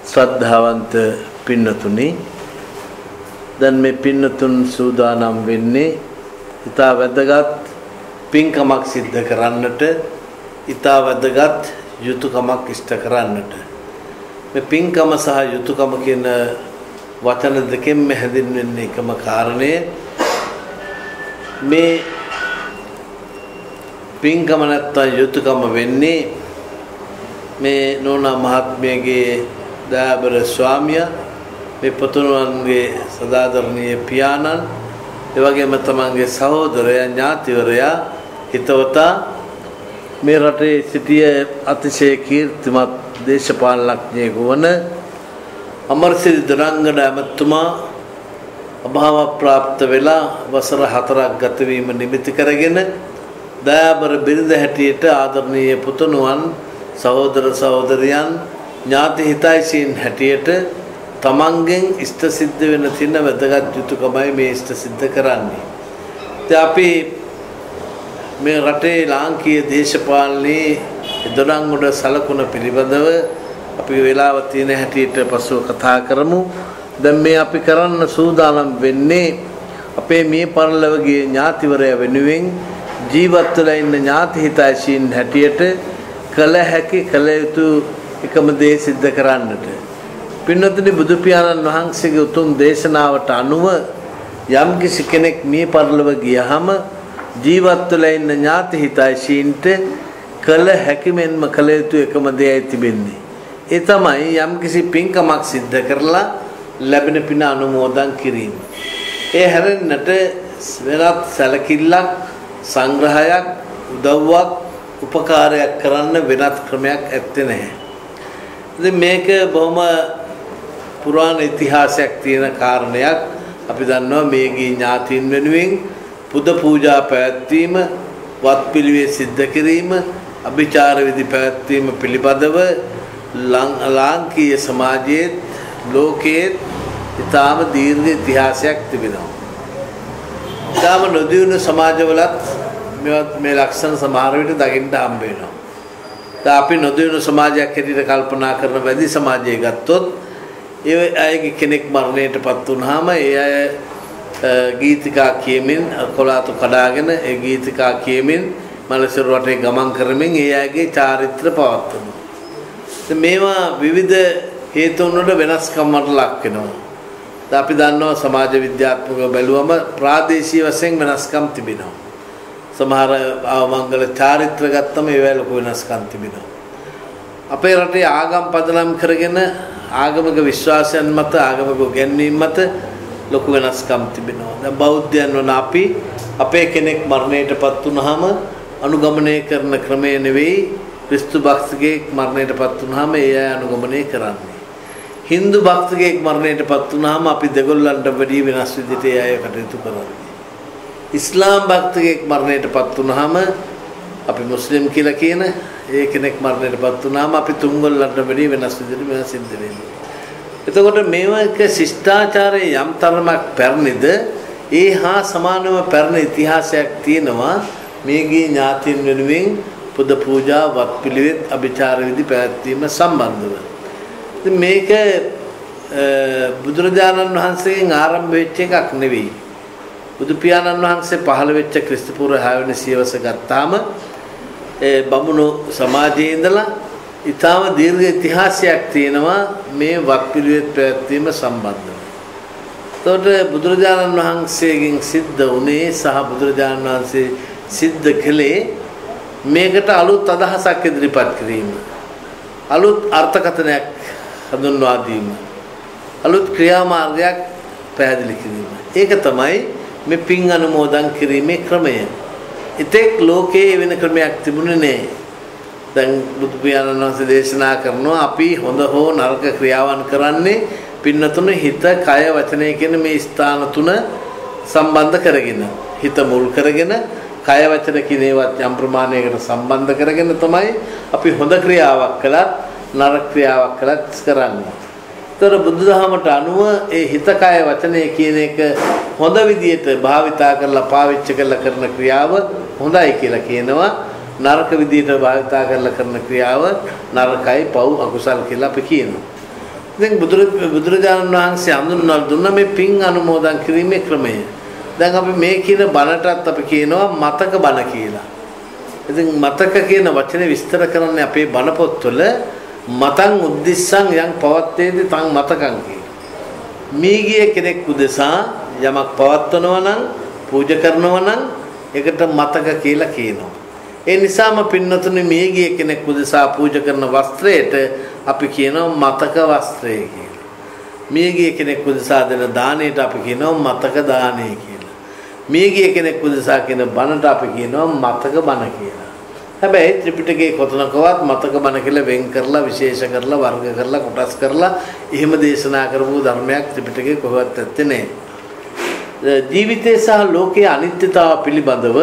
श्रद्धावंत पिन्नतुनी දැන් මේ පින්නතුන් සූදානම් වෙන්නේ ඊට වැදගත් පින්කමක් සිද්ධ කරන්නට ඊට වැදගත් යුතුයකමක් ඉෂ්ට කරන්නට මේ පින්කම සහ යුතුයකම කියන වචන දෙකෙන්ම හැදින්වෙන්නේ එකම කාරණය මේ පින්කම නැත්නම් යුතුයකම වෙන්නේ මේ නෝනා මහත්මියගේ දයාබර ස්වාමියා මේ පොතුණුවන්ගේ සදාදරණීය පියාණන් ඒ වගේම තමන්ගේ සහෝදරයා ඥාතිවරයා හිතවතා මේ රටේ සිටිය අතිශය කීර්තිමත් දේශපාලනඥයෙකු වන අමරසිරි දරංගඩ ඇමතුමා අභාව ප්‍රාප්ත වෙලා වසර 4ක් ගත වීම නිමිති කරගෙන දයාබර බිරිඳ හැටියට ආදරණීය පුතුණුවන් සහෝදර සහෝදරියන් ඥාති හිතයිසීන් හැටියට තමන්ගෙන් ඉෂ්ට සිද්ධ වෙන තියෙන වැදගත් යුතුයකමයි මේ ඉෂ්ට සිද්ධ කරන්නේ. ඉතින් අපි මේ රටේ ලාංකීය දේශපාලනයේ දොඩංගොඩ සලකුණ පිළිබඳව අපි වෙලාව තියෙන හැටියට පසුව කතා කරමු. දැන් මේ අපි කරන්න සූදානම් වෙන්නේ අපේ මේ පරලොවගේ ඥාතිවරයා වෙනුවෙන් ජීවත් වෙලා ඉන්න ඥාති හිතයිසීන් හැටියට කළ හැකි කළ යුතු එකම දේ සිද්ධ කරන්නට. පින්නතුනි බුදු පියාණන් වහන්සේගේ උතුම් දේශනාවට අනුව යම් කිසි කෙනෙක් මේ පරලොව ගියහම ජීවත් වෙලා ඉන්න ඥාති හිතයිසීන්ට කළ හැකියෙන්ම කළ යුතු එකම දෙයයි තිබෙන්නේ. ඒ තමයි යම් කිසි පින්කමක් සිද්ධ කරලා ලැබෙන පින අනුමෝදන් කිරීම. ඒ හැරෙන්නට වෙනත් සැලකිල්ලක් සංග්‍රහයක් උදව්වක් උපකාරයක් කරන්න වෙනත් ක්‍රමයක් ඇත්තේ නැහැ. ඉතින් මේක බොහොම පුරාණ ඉතිහාසයක් තියෙන කාරණයක්. අපි දන්නවා මේගේ ඥාතීන් වෙනුවෙන් පුද පූජා පැවැත්වීම, වත්පිළිවෙත් සිද්ධ කිරීම, අභිචාර විධි පැවැත්වීම පිළිබඳව ලාංකීය සමාජයේ ලෝකයේ ඉතාම දීර්ඝ ඉතිහාසයක් තිබෙනවා. ඉතාම නොදියුණු සමාජවලත් මේ ලක්ෂණ සමහර විට දකින්න හම්බ වෙනවා. අපි නොදියුණු සමාජයක් හැටියට කල්පනා කරන වැඩි සමාජයක් ගත්තොත් ඒ අයගේ කෙනෙක් මරණයටපත් වුනහම ඒ අය ගීතිකා කියමින් කොලාතු කඩාගෙන ඒ ගීතිකා කියමින් මලසිරු රටේ ගමන් කරමින් ඒ අයගේ චාරිත්‍ර පවත්වනවා. ඉතින් මේවා විවිධ හේතුන් වල වෙනස්කම්කට ලක් වෙනවා. අපි දන්නවා සමාජ විද්‍යාත්මකව බැලුවම ප්‍රාදේශීය වශයෙන් වෙනස්කම් තිබෙනවා. සමහර අවමංගල චාරිත්‍ර ගත්තම ඒවැ ලොකු වෙනස්කම් තිබෙනවා. අපේ රටේ ආගම් පදනම් කරගෙන ආගමික විශ්වාසයන් මත ආගමික ගැන්වීම් මත ලොකු වෙනස්කම් තිබෙනවා. දැන් බෞද්ධයන් වන අපි අපේ කෙනෙක් මරණයටපත් වුනහම අනුගමනය කරන ක්‍රමය නෙවෙයි ක්‍රිස්තු භක්තිකයෙක් මරණයටපත් වුනහම ඒ අය අනුගමනය කරන්නේ. හින්දු භක්තිකයෙක් මරණයටපත් වුනහම අපි දෙගොල්ලන්ට වැඩි වෙනස් විදිහට ඒ අය කටයුතු කරන්නේ. ඉස්ලාම් භක්තිකයෙක් මරණයටපත් වුනහම අපි මුස්ලිම් කියලා කියන ඒ කෙනෙක් මරණයටපත් වුනහම අපි තුන්ගොල්ලන්ට වැඩි වෙනස් විදිහට මේවා සිද්ධ වෙනවා. එතකොට මේවක ශිෂ්ටාචාරයේ යම් තරමක් පැරණිද ඒ හා සමානව පැරණි ඉතිහාසයක් තියෙනවා මේගේ ඥාතීන් වෙනුවෙන් පුද පූජා වත්පිළිවෙත් අභිචාර විධි පැවැත්වීම සම්බන්ධව. ඉතින් මේක බුදුරජාණන් වහන්සේගෙන් ආරම්භ වෙච්ච එකක් නෙවෙයි. බුදු පියාණන් වහන්සේ පහළ වෙච්ච ක්‍රිස්තුපූර්ව 6 වෙනි සියවස ගත්තාම ඒ බමුණු සමාජයේ ඉඳලා ඊටම දීර්ඝ ඉතිහාසයක් තියෙනවා මේ වත්පිළිවෙත් පැවැත්වීම සම්බන්ධව. එතකොට බුදුරජාණන් වහන්සේගෙන් සිද්ධ වුණේ සහ බුදුරජාණන් වහන්සේ සිද්ධ කළේ මේකට අලුත් අදහසක් ඉදිරිපත් කිරීම. අලුත් අර්ථකථනයක් හඳුන්වා දීම. අලුත් ක්‍රියාමාර්ගයක් පැහැදිලි කිරීම. ඒක තමයි මේ පින් අනුමෝදන් කිරීමේ ක්‍රමය. ඉතෙක් ලෝකයේ වෙන ක්‍රමයක් තිබුණේ නැහැ. දැන් බුදු පියාණන් වහන්සේ දේශනා කරනවා අපි හොඳ හෝ නරක ක්‍රියාවන් කරන්නේ පින්නතුන හිත, කය, වචනය කියන මේ ස්ථාන තුන සම්බන්ධ කරගෙන. හිත මුල් කරගෙන, කය වචන කියන ඒවත් යම් ප්‍රමාණයකට සම්බන්ධ කරගෙන තමයි අපි හොඳ ක්‍රියාවක් කළත් නරක ක්‍රියාවක් කළත් කරන්නේ. තොර බුදුදහමට අනුව ඒ හිත කය වචනය කියන එක හොඳ විදියට භාවිතා කරලා පාවිච්චි කරලා කරන ක්‍රියාව හොඳයි කියලා කියනවා. නරක විදියට භාවිතා කරලා කරන ක්‍රියාව නරකයි පව් අකුසල් කියලා අපි කියනවා. දැන් බුදුරජාණන් වහන්සේ හඳුන්වලා දුන්න මේ පින් අනුමෝදන් කිරීමේ ක්‍රමය. දැන් අපි මේ කියන බණටත් අපි කියනවා මතක බණ කියලා. ඉතින් මතක කියන වචනේ විස්තර කරන්නේ අපේ බණ පොත්වල මතං උද්දිස්සං යං පවත්තේති තං මතකං කියලා. මීගිය කෙනෙක් උදෙසා යමක් පවත්වනවා නම් පූජා කරනවා නම් ඒකට මතක කියලා කියනවා. ඒ නිසාම පින්නතුනි මීගිය කෙනෙක් උදෙසා පූජා කරන වස්ත්‍රයට අපි කියනවා මතක වස්ත්‍රය කියලා. මීගිය කෙනෙක් උදෙසා දෙන දාණයට අපි කියනවා මතක දාණය කියලා. මීගිය කෙනෙක් උදෙසා කියන බණට අපි කියනවා මතක බණ කියලා. හැබැයි ත්‍රිපිටකයේ කොතනකවත් මතක බණ කියලා වෙන් කරලා විශේෂ කරලා වර්ග කරලා කොටස් කරලා එහෙම දේශනා කරපු ධර්මයක් ත්‍රිපිටකයේ කොහෙවත් නැත්තේ නේ. ජීවිතය සහ ලෝකයේ අනිත්‍යතාව පිළිබඳව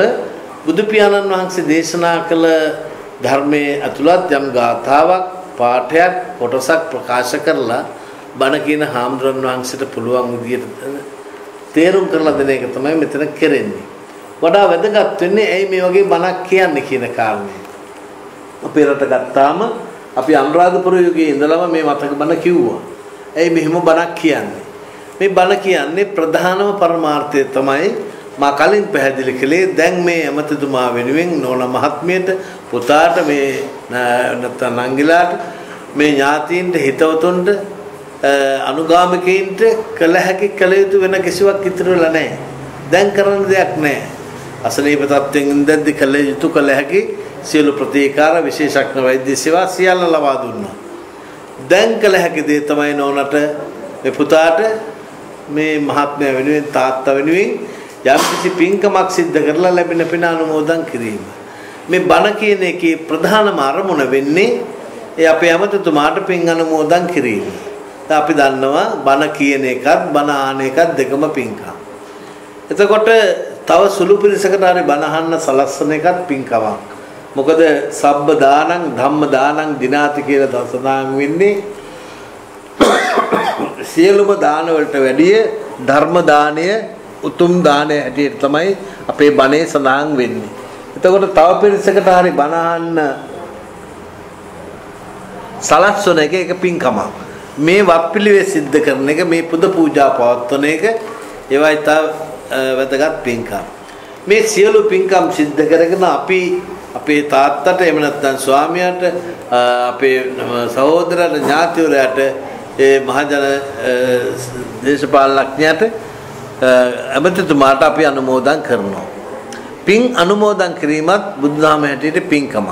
බුදු පියාණන් වහන්සේ දේශනා කළ ධර්මයේ අතුලත් යම් ගාථාවක් පාඨයක් කොටසක් ප්‍රකාශ කරලා බණ කියන හාමුදුරන් වහන්සේට පුළුවන් විදියට තේරුම් කරලා දෙන එක තමයි මෙතන කරන්නේ. වඩා වැදගත් වෙන්නේ ඇයි මේ වගේ බණක් කියන්නේ කියන කාරණේ. අපේ රට ගත්තාම අපි අනුරාධපුර යුගයේ ඉඳලම මේ මතක බණ කිව්වා. ඇයි මෙහෙම බණක් කියන්නේ? මේ බණ කියන්නේ ප්‍රධානම පරමාර්ථය තමයි මා කලින් පැහැදිලි කළේ දැන් මේ ඇමතිතුමා වෙනුවෙන් නෝන මහත්මියට පුතාට මේ නැත්නම් නංගිලාට මේ ඥාතීන්ට හිතවතුන්ට අනුගාමිකයින්ට කළ හැකි කළ යුතු වෙන කිසිවක් ඉතුරු වෙලා නැහැ. දැන් කරන්න දෙයක් නැහැ. අසනීප තත්ත්වෙන් ඉඳද්දි කළ යුතු කළ හැකි සියලු ප්‍රතිකාර විශේෂඥ වෛද්‍ය සේවා සියල්ල ලබා දුන්නා. දැන් කළ හැකි දේ තමයි නෝනට මේ පුතාට මේ මහත්මයා වෙනුවෙන් තාත්තා වෙනුවෙන් යම්කිසි පින්කමක් සිද්ධ කරලා ලැබෙන පින අනුමෝදන් කිරීම. මේ බණ කියන එකේ ප්‍රධානම අරමුණ වෙන්නේ ඒ අපේ ඇමතිතුමාට පින් අනුමෝදන් කිරීම. අපි දන්නවා බණ කියන එකත් බණ ආන එකත් දෙකම පින්කම්. එතකොට තව සුළු පිරිසකට හරි බණ අහන්න සලස්සන එකත් පින්කමක්. මොකද සබ්බ දානං ධම්ම දානං දිනාති කියලා සඳහන් වෙන්නේ සියලුම දාන වලට වැඩිය ධර්ම දානය උතුම් දානය හැටියට තමයි අපේ බණේ සඳහන් වෙන්නේ. එතකොට තව පිරිසකට හරි බණ අහන්න සලස්වන එක පින්කමක්. මේ වත්පිළිවෙල සිද්ධ කරන එක මේ පුද පූජා පවත්වන එක ඒවයි තව වැදගත් පින්කම්. මේ සියලු පින්කම් සිද්ධ කරගෙන අපි අපේ තාත්තට එහෙම නැත්නම් ස්වාමියාට අපේ සහෝදරට ඥාතිවරයාට ඒ මහජන දේශපාලනඥයාට ඇමතිතුමාට අපි අනුමෝදන් කරනවා. පින් අනුමෝදන් කිරීමත් බුදුදහම හැටියට පින්කමක්.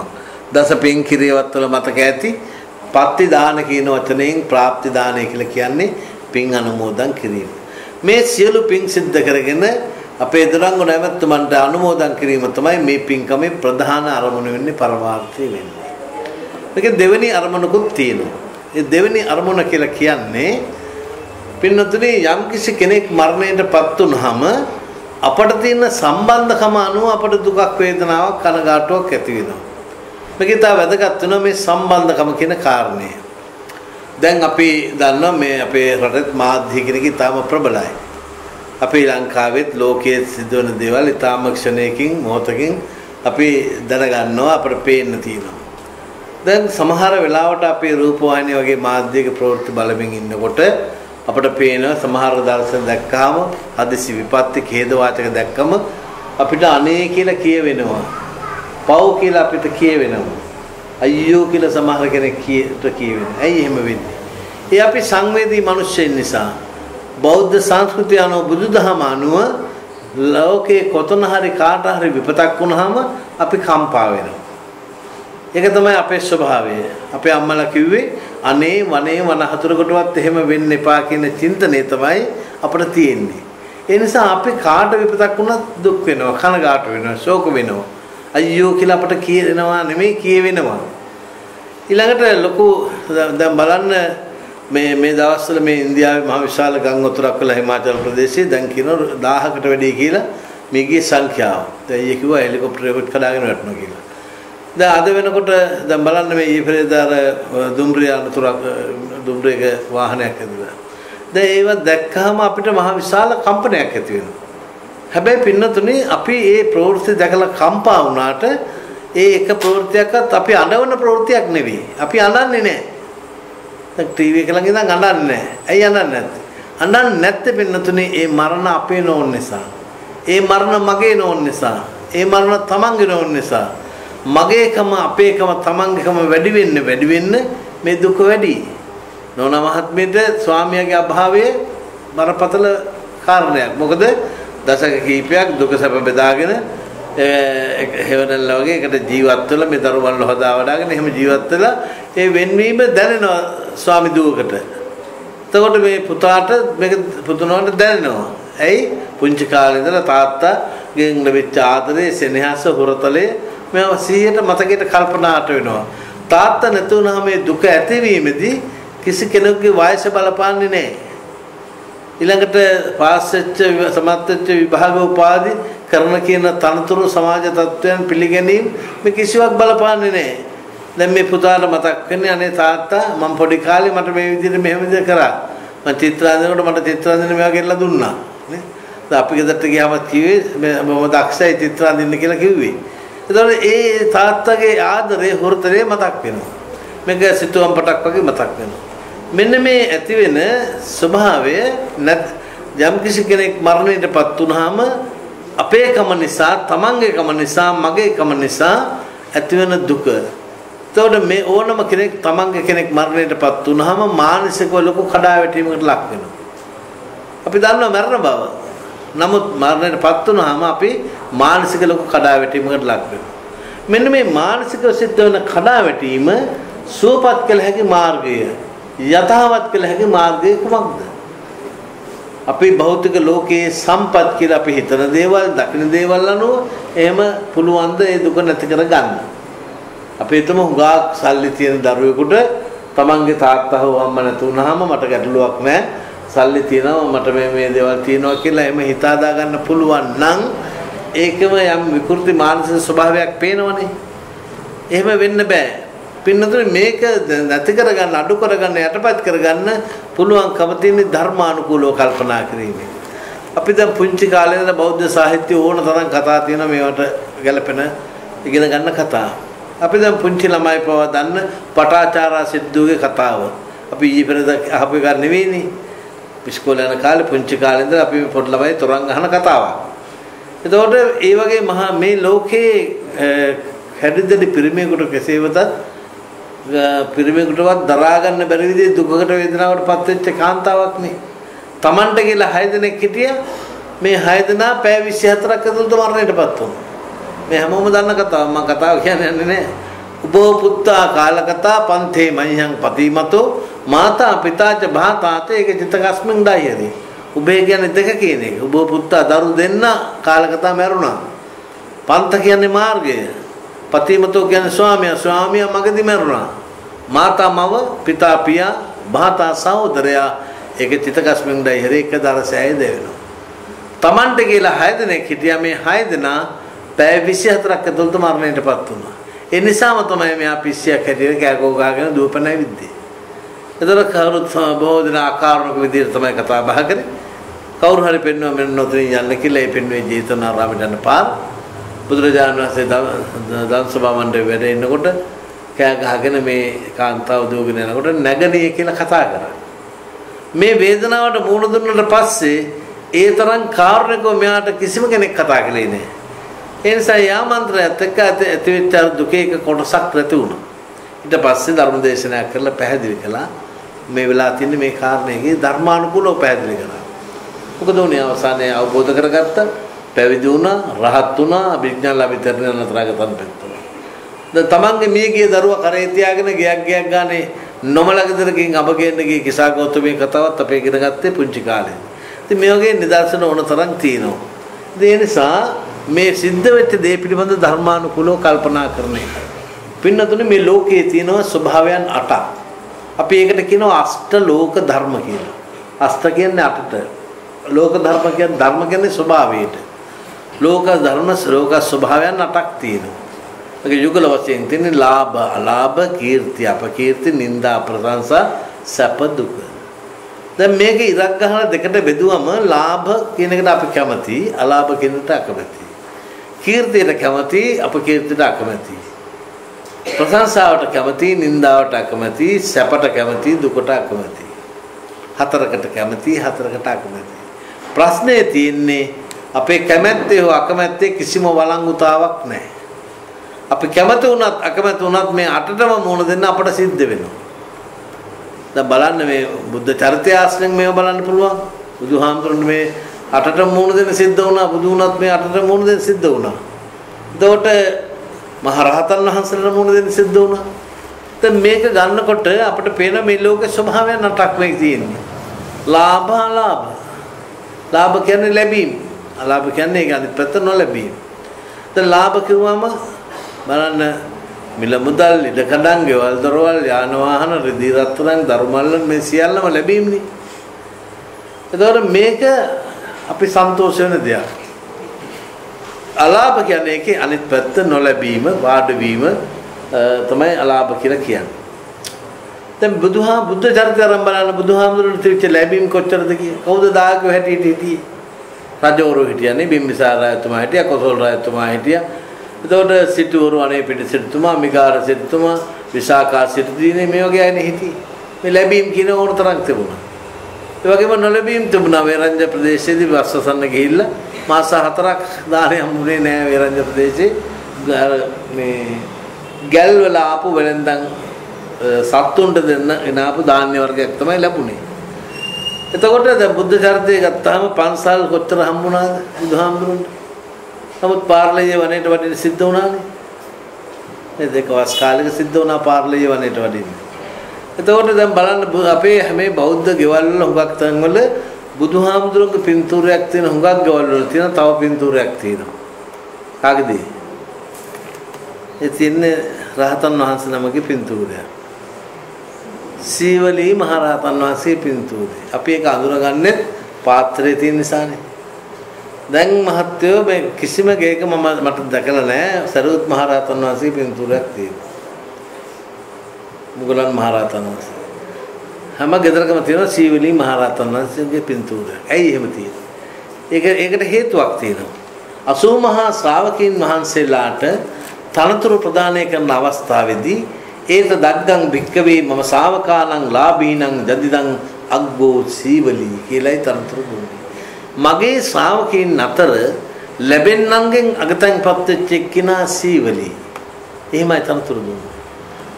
දස පින් කිරියවත් වල මතක ඇති පත්ති දාන කියන වචනයෙන් ප්‍රාප්ති දානය කියලා කියන්නේ පින් අනුමෝදන් කිරීම. මේ සියලු පින් සිද්ධ කරගෙන අපේ දරංගු නැවතුමන්ට අනුමෝදන් කිරීම තමයි මේ පින්කමේ ප්‍රධාන අරමුණ වෙන්නේ පරමාර්ථය වෙන්නේ. මේක දෙවෙනි අරමුණකුත් තියෙනවා. ඒ දෙවෙනි අරමුණ කියලා කියන්නේ පින්නතුනේ යම්කිසි කෙනෙක් මරණයටපත් වුනහම අපට තියෙන සම්බන්ධකම අනුව අපට දුකක් වේදනාවක් කනගාටුවක් ඇති වෙනවා. මේක තා වැදගත් වෙනවා මේ සම්බන්ධකම කියන කාරණය. දැන් අපි දන්නවා මේ අපේ රටේ මාධ්‍ය කෙනෙක් ඉතාම ප්‍රබලයි. අපේ ලංකාවෙත් ලෝකයේ සිදුවන දේවල් ඉතාම ක්ෂණයකින් මොහොතකින් අපි දැනගන්නවා අපට පේන්න තියෙනවා. දැන් සමහර වෙලාවට අපේ රූපවාහිනිය වගේ මාධ්‍යයක ප්‍රවෘත්ති බලමින් ඉන්නකොට අපට පේන සමහර දර්ශන දැක්කාම හදිසි විපත්ති ඛේද වාචක දැක්කම අපිට අනේ කියලා කියවෙනවා. පව් කියලා අපිට කියවෙනවා. අයියෝ කියලා සමහර කෙනෙක් කියවෙනවා. ඇයි එහෙම වෙන්නේ? ඒ අපි සංවේදී මිනිස්සුන් නිසා බෞද්ධ සංස්කෘතිය අනුව බුදුදහම අනුව ලෝකේ කොතන හරි කාට හරි විපතක් වුණාම අපි කම්පා වෙනවා. ඒක තමයි අපේ ස්වභාවය. අපේ අම්මලා කිව්වේ අනේ වනේ වනහතුරකටවත් එහෙම වෙන්න එපා කියන චින්තනය තමයි අපිට තියෙන්නේ. ඒ නිසා අපි කාට විපතක් වුණත් දුක් වෙනවා, කනගාටු වෙනවා, ශෝක වෙනවා. අයියෝ කියලා අපට කියනවා නෙමෙයි කියවෙනවා. ඊළඟට ලොකු දැන් බලන්න මේ දවස්වල මේ ඉන්දියාවේ මහ විශාල ගම් වතුරක් වල හිමාචල ප්‍රදේශයේ දැන් කියනවා 1000කට වැඩි කියලා මේකේ සංඛ්‍යාව. දැන් ඊයේ කිව්වා හෙලිකොප්ටර් එකකට කඩාගෙන වැටෙනවා කියලා. දැන් අද වෙනකොට දැන් බලන්න මේ ඊපෙරේදාර දුම්රිය අනතුරක් දුම්රියක වාහනයක් ඇදුවා. දැන් ඒව දැක්කහම අපිට මහ විශාල කම්පනයක් ඇති වෙනවා. හැබැයි පින්නතුනේ අපි මේ ප්‍රවෘත්ති දැකලා කම්පා වුණාට ඒ එක ප්‍රවෘත්තියක්වත් අපි අඬවන ප්‍රවෘත්තියක් නෙවෙයි. අපි අඬන්නේ නැහැ. දැන් ටීවී එක ළඟ ඉඳන් අඬන්නේ නැහැ. ඇයි අඬන්නේ නැත්තේ? අඬන්නේ නැත්තේ පින්නතුනේ ඒ මරණ අපේ නෝන් නිසා. ඒ මරණ මගේ නෝන් නිසා. ඒ මරණ තමන්ගේ නෝන් නිසා. මගේකම අපේකම තමන්ගේකම වැඩි වෙන්න මේ දුක වැඩි. නෝනා මහත්මියට ස්වාමියාගේ අභාවයේ බරපතල කාරණයක්. මොකද දශක කීපයක් දුක සැප බෙදාගෙන හේවණල්ලා වගේ එකට ජීවත් වෙලා මේ දරුවන්ව හදා වඩාගෙන එහෙම ජීවත් වෙලා ඒ වෙන්වීම දැනෙනවා ස්වාමි දුවකට. එතකොට මේ පුතාට මේක පුතුණන්ට දැනෙනවා. ඇයි පුංචි කාලේ ඉඳලා තාත්තාගෙන් ලැබිච්ච ආදරේ සෙනෙහස හොරතලේ මේව 100ට මතකයට කල්පනාට වෙනවා. තාත්තා නැතුණාම මේ දුක ඇතිවීමේදී කිසි කෙනෙකුගේ වයස බලපාන්නේ නැහැ. ඊළඟට පාස් වෙච්ච සමත් වෙච්ච විභාග උපාධි කරන කියන තනතුරු සමාජ තත්ත්වයන් පිළිගැනීම මේ කිසිවක් බලපාන්නේ නැහැ. දැන් මේ පුතාට මතක් වෙන්නේ අනේ තාත්තා මම පොඩි කාලේ මට මේ විදිහට මෙහෙම විදිහ කරා. මම චිත්‍ර අඳිනකොට මට චිත්‍ර අඳින්න මේවා ගෙල්ලා දුන්නා. නේ? දැන් අපි ගෙදරට ගියාම කිව්වේ මම දක්ෂයි චිත්‍ර අඳින්න කියලා කිව්වේ. ඒතකොට ඒ තාත්තගේ ආදරේ හොරතරේ මතක් වෙනවා. මේක සිතුවම් පටක් වගේ මතක් වෙනවා. මෙන්න මේ ඇති වෙන ස්වභාවය යම් කිසි කෙනෙක් මරණයටපත් වුනහම අපේකම නිසා, තමන්ගේකම නිසා, මගේකම නිසා ඇති වෙන දුක. එතකොට මේ ඕනම කෙනෙක් තමන්ගේ කෙනෙක් මරණයටපත් වුනහම මානසිකව ලොකු කඩාවැටීමකට ලක් වෙනවා. අපි දන්නවා මරණ බව. නමුත් මරණයටපත් වුනහම අපි මානසික ලොකු කඩාවැටීමකට ලක් වෙනවා. මෙන්න මේ මානසික සිද්ධ වෙන කඩාවැටීම සුවපත් කළ හැකි මාර්ගය, යථාවත් කළ හැකි මාර්ගය කුමක්ද? අපි භෞතික ලෝකයේ සම්පත් කියලා අපි හිතන දේවල්, දකින දේවල් අනුව එහෙම පුළුවන් ද ඒ දුක නැති කරගන්න? අපි හිතමු හුඟක් සල්ලි තියෙන දරුවෙකුට තමන්ගේ තාත්තා හෝ අම්මා නැති වුනහම මට ගැටලුවක් නැහැ, සල්ලි තියෙනවා මට මේ දේවල් තියෙනවා කියලා එහෙම හිතාදා ගන්න පුළුවන් නම් ඒකම යම් විකෘති මානසික ස්වභාවයක් පේනවනේ. එහෙම වෙන්න බෑ. පින්නතුනේ මේක නැති කරගන්න, අඩු කරගන්න, යටපත් කරගන්න පුළුවන්කම තියෙන ධර්මානුකූලව කල්පනා කිරීමෙන්. අපි දැන් පුංචි කාලේ ඉඳලා බෞද්ධ සාහිත්‍ය ඕන තරම් කතා තියෙනවා මේවට ගැලපෙන ඉගෙන ගන්න කතා. අපි දැන් පුංචි ළමයි පවා දන්න පටාචාරා සිද්ධුගේ කතාව. අපි ඊයේ පෙරේද අහපු එක නෙවෙයිනේ. ඉස්කෝලේ යන කාලේ පුංචි කාලේ ඉඳලා අපි පොඩි ළමයි තරංග අහන කතාවක්. එතකොට ඒ වගේ මහා මේ ලෝකේ හැදිදෙඩි පිරිමියෙකුට කෙසේ වෙතත් පිරිමියෙකුටවත් දරා ගන්න බැරි විදිහේ දුකකට වේදනාවකට පත් වෙච්ච කාන්තාවක් නේ. Tamanට කියලා 6 දෙනෙක් හිටියා. මේ 6 දෙනා පැය 24ක් ඇතුළත මරණයටපත් වුණා. මේ හැමෝම දන්න කතාව. මම කතාව කියන්නේ නැහැ. උබෝ පුත්තා කාලකතා පන්තේ මඤ්ඤං පතිමතෝ මාතා පිතාච භාතාතේ ඒක චිත්තකස්මින් ඩායරි. උබේ කියන්නේ දෙක කියන එක. උබෝ පුත්තා දරු දෙන්න කාලකතා මැරුණා. පන්ත කියන්නේ මාර්ගය. පතිමතෝ කියන්නේ ස්වාමියා මගදී මැරුණා. මාතා මව, පිතා පියා, භාතා සහෝදරයා ඒක චිත්තකස්මින් ඩායරි එක දරසෑය දෙවෙනවා. Tamanට කියලා 6 දෙනෙක් හිටියා. මේ 6 දෙනා පැය 24ක් ඇතුළත මරණයටපත් වුණා. ඒ නිසාම තමයි මෙයා පිස්සියක් හැටියට කෑකෝ ගහගෙන දුවපැනයි විද්දේ. ඒතර කවුරුත් බොහෝ දෙනා ආකාරණක විදිහට තමයි කතා බහ කරේ. කවුරු හරි පෙන්වුවා මෙන්න නොතරින් යන්න කියලා. ඒ පෙන්වුවේ ජේතවනාරාමයට යන පාර. බුදුරජාණන් වහන්සේ දන්සභා මණ්ඩපේ වැඩ ඉන්නකොට කෑ ගහගෙන මේ කාන්තාව දුවගෙන යනකොට නැගණිය කියලා කතා කරා. මේ වේදනාවට මුහුණ දුන්නාට පස්සේ ඒ තරම් කාරුණිකව මෙයාට කිසිම කෙනෙක් කතා කළේ නැහැ. ඒ නිසා යාමන්ත්‍රයත් එක්ක ඇතිවෙච්ච දුකේ එක කොටසක් නැති වුණා. ඊට පස්සේ ධර්ම දේශනාවක් කරලා පැහැදිලි කළා මේ වෙලාව තියෙන මේ කාරණේගේ ධර්මානුකූලව පැහැදිලි කළා. මොකද උනේ අවසානයේ අවබෝධ කරගත්තා, පැවිදි වුණා, රහත් වුණා, අභිඥාලාභී තරුණයන් අතරගතන් පෙත්තුණා. දැන් තමන්ගේ මියගිය දරුවා කරේ තියාගෙන ගයක් ගානේ නොමලකදරකින් අබගේන්න ගිය කිසා ගෞතමී කතාවත් අපේ ඉගෙන ගත්තේ පුංචි කාලේ. ඉතින් මේ වගේ නිදර්ශන ඕන තරම් තියෙනවා. ඒ නිසා මේ සිද්ධ වෙච්ච දේ පිළිබඳ ධර්මානුකූලව කල්පනා කරන එක. පින්නතුනේ මේ ලෝකයේ තියෙනවා ස්වභාවයන් 8ක්. අපි ඒකට කියනවා අෂ්ට ලෝක ධර්ම කියලා. අෂ්ට කියන්නේ 8ට. ලෝක ධර්ම කියන්නේ ධර්ම කියන්නේ ස්වභාවයට. ලෝක ධර්ම ලෝක ස්වභාවයන් 8ක් තියෙනවා. ඒක යුගල වශයෙන් තියෙන ලාභ, අලාභ, කීර්ති, අපකීර්ති, නිന്ദා, ප්‍රශංසා, සැප, දුක. දැන් මේක ඉරක් ගහලා දෙකට බෙදුවම ලාභ කියන එකට අපි කැමති, අලාභ කියන එකට අකමැති. කීර්තියට කැමති අපකීර්තියට අකමැති. ප්‍රශංසාවට කැමති නින්දාවට අකමැති සැපට කැමති දුකට අකමැති. හතරකට කැමති හතරකට අකමැති. ප්‍රශ්නේ තියෙන්නේ අපේ කැමැත්තේ හෝ අකමැත්තේ කිසිම වළංගුතාවක් නැහැ. අපි කැමති වුණත් අකමැති වුණත් මේ අටටම මුණ දෙන්න අපට සිද්ධ වෙනවා. දැන් බලන්න මේ බුද්ධ චරිතය ආශ්‍රයෙන් මේව බලන්න පුළුවන්. බුදුහාමුදුරන් මේ අටට මුණ දෙන්න සිද්ධ වුණා. බුදු වුණත් මේ අටට මුණ දෙන්න සිද්ධ වුණා. එතකොට මහ රහතන් වහන්සේලා මුණ දෙන්න සිද්ධ වුණා. දැන් මේක ගන්නකොට අපිට පේන මේ ලෝකේ ස්වභාවය නටක් මේ තියෙන්නේ. ලාභ අලාභ. ලාභ කියන්නේ ලැබීම. අලාභ කියන්නේ ඒක අනිත් පැත්ත නොලැබීම. දැන් ලාභ කිව්වම බලන්න මිල මුදල් ඉඩකඩම් ගෙවල් දොරවල් යාන වාහන රිදී රත්තරන් ධර්මවල මේ සියල්ලම ලැබීමනේ. එතකොට මේක අපි සන්තෝෂ වෙන දෙයක්. අලාභ කියන්නේ ඒකේ අනිත් පැත්ත නොලැබීම වාඩ වීම තමයි අලාභ කියලා කියන්නේ. දැන් බුද්ධ චරිතය අරන් බලන්න බුදුහාමුදුරන්ට තිබිච්ච ලැබීම් කොච්චරද කිය. කවුද දායකව හැටියට හිටියේ? රජවරු හිටියනේ බිම්බිසාර රජතුමා හිටියා කොසල් රජතුමා හිටියා. එතකොට සිටුවරු අනේ පිට සිටුතුමා මිගාර සිටුතුමා විසාකා සිටුදීනේ මේ වගේ අයනේ හිටියේ. මේ ලැබීම් කියන ඕන තරම් තිබුණා. ඒ වගේම නොලැබීම් තිබුණා. වේරංජ ප්‍රදේශයේදී වස්සසන්න ගිහිල්ලා මාස 4ක් දානේ හම්බුනේ නෑ වේරංජ ප්‍රදේශේ. මේ ගැල් වල ආපු වෙලෙන්දන් සත්තුන්ට දෙන්න එනාපු ධාන්‍ය වර්ගයක් තමයි ලැබුණේ. එතකොට දැන් බුද්ධ චරිතය ගත්තාම පන්සල් කොච්චර හම්බුණාද බුදුහාමුදුරන්ට? නමුත් පාර්ලිය වනයේට වඩින්න සිද්ධ වුණානේ. මේ දෙක වස් කාලෙක සිද්ධ වුණා පාර්ලිය වනයේට වඩින්න. එතකොට දැන් බලන්න අපේ මේ බෞද්ධ ගෙවල් වල හුඟක් තැන්වල බුදුහාමුදුරන්ගේ පින්තූරයක් තියෙන හුඟක් ගෙවල් වල තියෙන තව පින්තූරයක් තියෙනවා. කාගේද? ඒ තියන්නේ රහතන් වහන්සේ නමගේ පින්තූරයක්. සීවලී මහ රහතන් වහන්සේ පින්තූරය. අපි ඒක අඳුරගන්නේ පාත්‍රයේ තියෙන නිසානේ. දැන් මහත්යෝ මේ කිසිම ගේක මට දැකලා නැහැ සරුවත් මහ රහතන් වහන්සේ පින්තූරයක් තියෙනවා. මුගලන් මහ රහතන් වහන්සේ. හැම ගෙදරකම තියෙනවා සීවලී මහ රහතන් වහන්සේගේ පින්තූරයක්. ඇයි එහෙම තියෙන්නේ? ඒකට හේතුවක් තියෙනවා. 80 මහා ශ්‍රාවකීන් වහන්සේලාට තනතුරු ප්‍රදානය කරන අවස්ථාවේදී ඒත දග්ගං භික්කවේ මම ශාවකානං ලාභීනං ජදිදං අග්ගෝ සීවලී කියලායි තනතුරු දුන්නේ. මගේ ශ්‍රාවකයන් අතර ලැබෙන්නන්ගෙන් අගතන්පත් වෙච්ච එක්කිනා සීවලී. එහෙමයි තනතුරු දුන්නේ.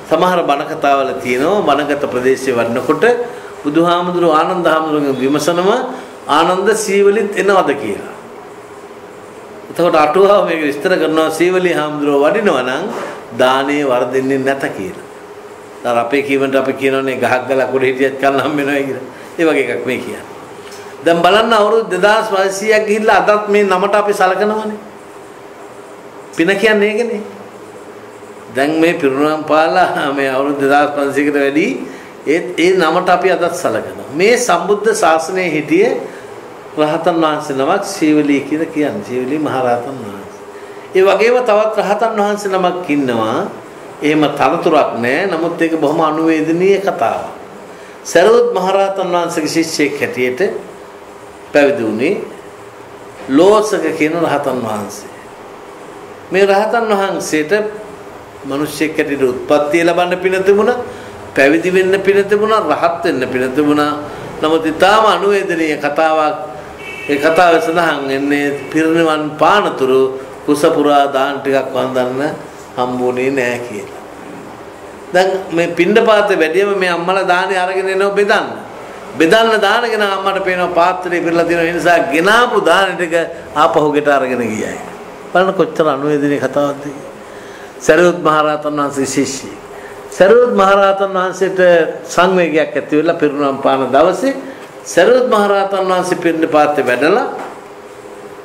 සමහර බණ කතාවල තියෙනවා බණගත ප්‍රදේශයේ වඩනකොට බුදුහාමුදුරුවෝ ආනන්ද හාමුදුරුවන්ගෙන් විමසනවා ආනන්ද සීවලිත් එනවද කියලා. එතකොට අටුවාව මේක විස්තර කරනවා සීවලී හාමුදුරුවෝ වඩිනවා නම් දානේ වර්ධින්නේ නැත කියලා. දැන් අපේ කීමෙන්ට අපි කියනෝනේ ගහක් ගල කුඩ හිටියත් කන්න හම්බ වෙනවා කියලා. ඒ වගේ එකක් මේ කියන්නේ. දැන් බලන්න අවුරුදු 2500ක් ගිහිල්ලා අදත් මේ නමට අපි සලකනවානේ. පින කියන්නේ ඒකනේ. දැන් මේ පිරුණම් පාලා මේ අවුරුදු 2500කට වැඩි ඒ නමට අපි අදත් සලකනවා. මේ සම්බුද්ධ ශාසනයේ හිටියේ රහතන් වහන්සේ නමක් සීවලී කියලා කියන්නේ. සීවලී මහ රහතන් වහන්සේ. ඒ වගේම තවත් රහතන් වහන්සේ නමක් ඉන්නවා. එහෙම තනතුරක් නැහැ. නමුත් ඒක බොහොම අනුවේදනීය කතාවක්. සරුවත් මහ රහතන් වහන්සේගේ ශිෂ්‍යෙක් හැටියට පැවිදි වුණේ ලෝසක කියන රහතන් වහන්සේ. මේ රහතන් වහන්සේට මිනිස්සෙක් හැටියට උත්පත්තිය ලබන්න පින තිබුණා, පැවිදි වෙන්න පින තිබුණා, රහත් වෙන්න පින තිබුණා. නමුත් ඊටාම අනුවේදනීය කතාවක්. ඒ කතාව සඳහන් වෙන්නේ පිරිනිවන් පානතුරු කුසපුරා දාන ටිකක් වන්දන්න හම්බුනේ නැහැ කියලා. දැන් මේ පින්ඩපාතේ වැඩියම මේ අම්මලා දානේ අරගෙන එනවා බෙදන්න. බෙදන්න දානගෙන අම්මට පේනවා පාත්‍රේ පිරලා තියෙන නිසා ගෙනාපු දාන ටික ආපහු ගෙට අරගෙන ගියයි. බලන්න කොච්චර අනුවේදනීය කතාවක්ද. සරුවත් මහ රහතන් වහන්සේ ශිෂ්‍යයි. සරුවත් මහ රහතන් වහන්සේට සංවේගයක් ඇති වෙලා පිරිනුවම් පාන දවසේ සරුවත් මහ රහතන් වහන්සේ පින්ඩපාතේ වැඩලා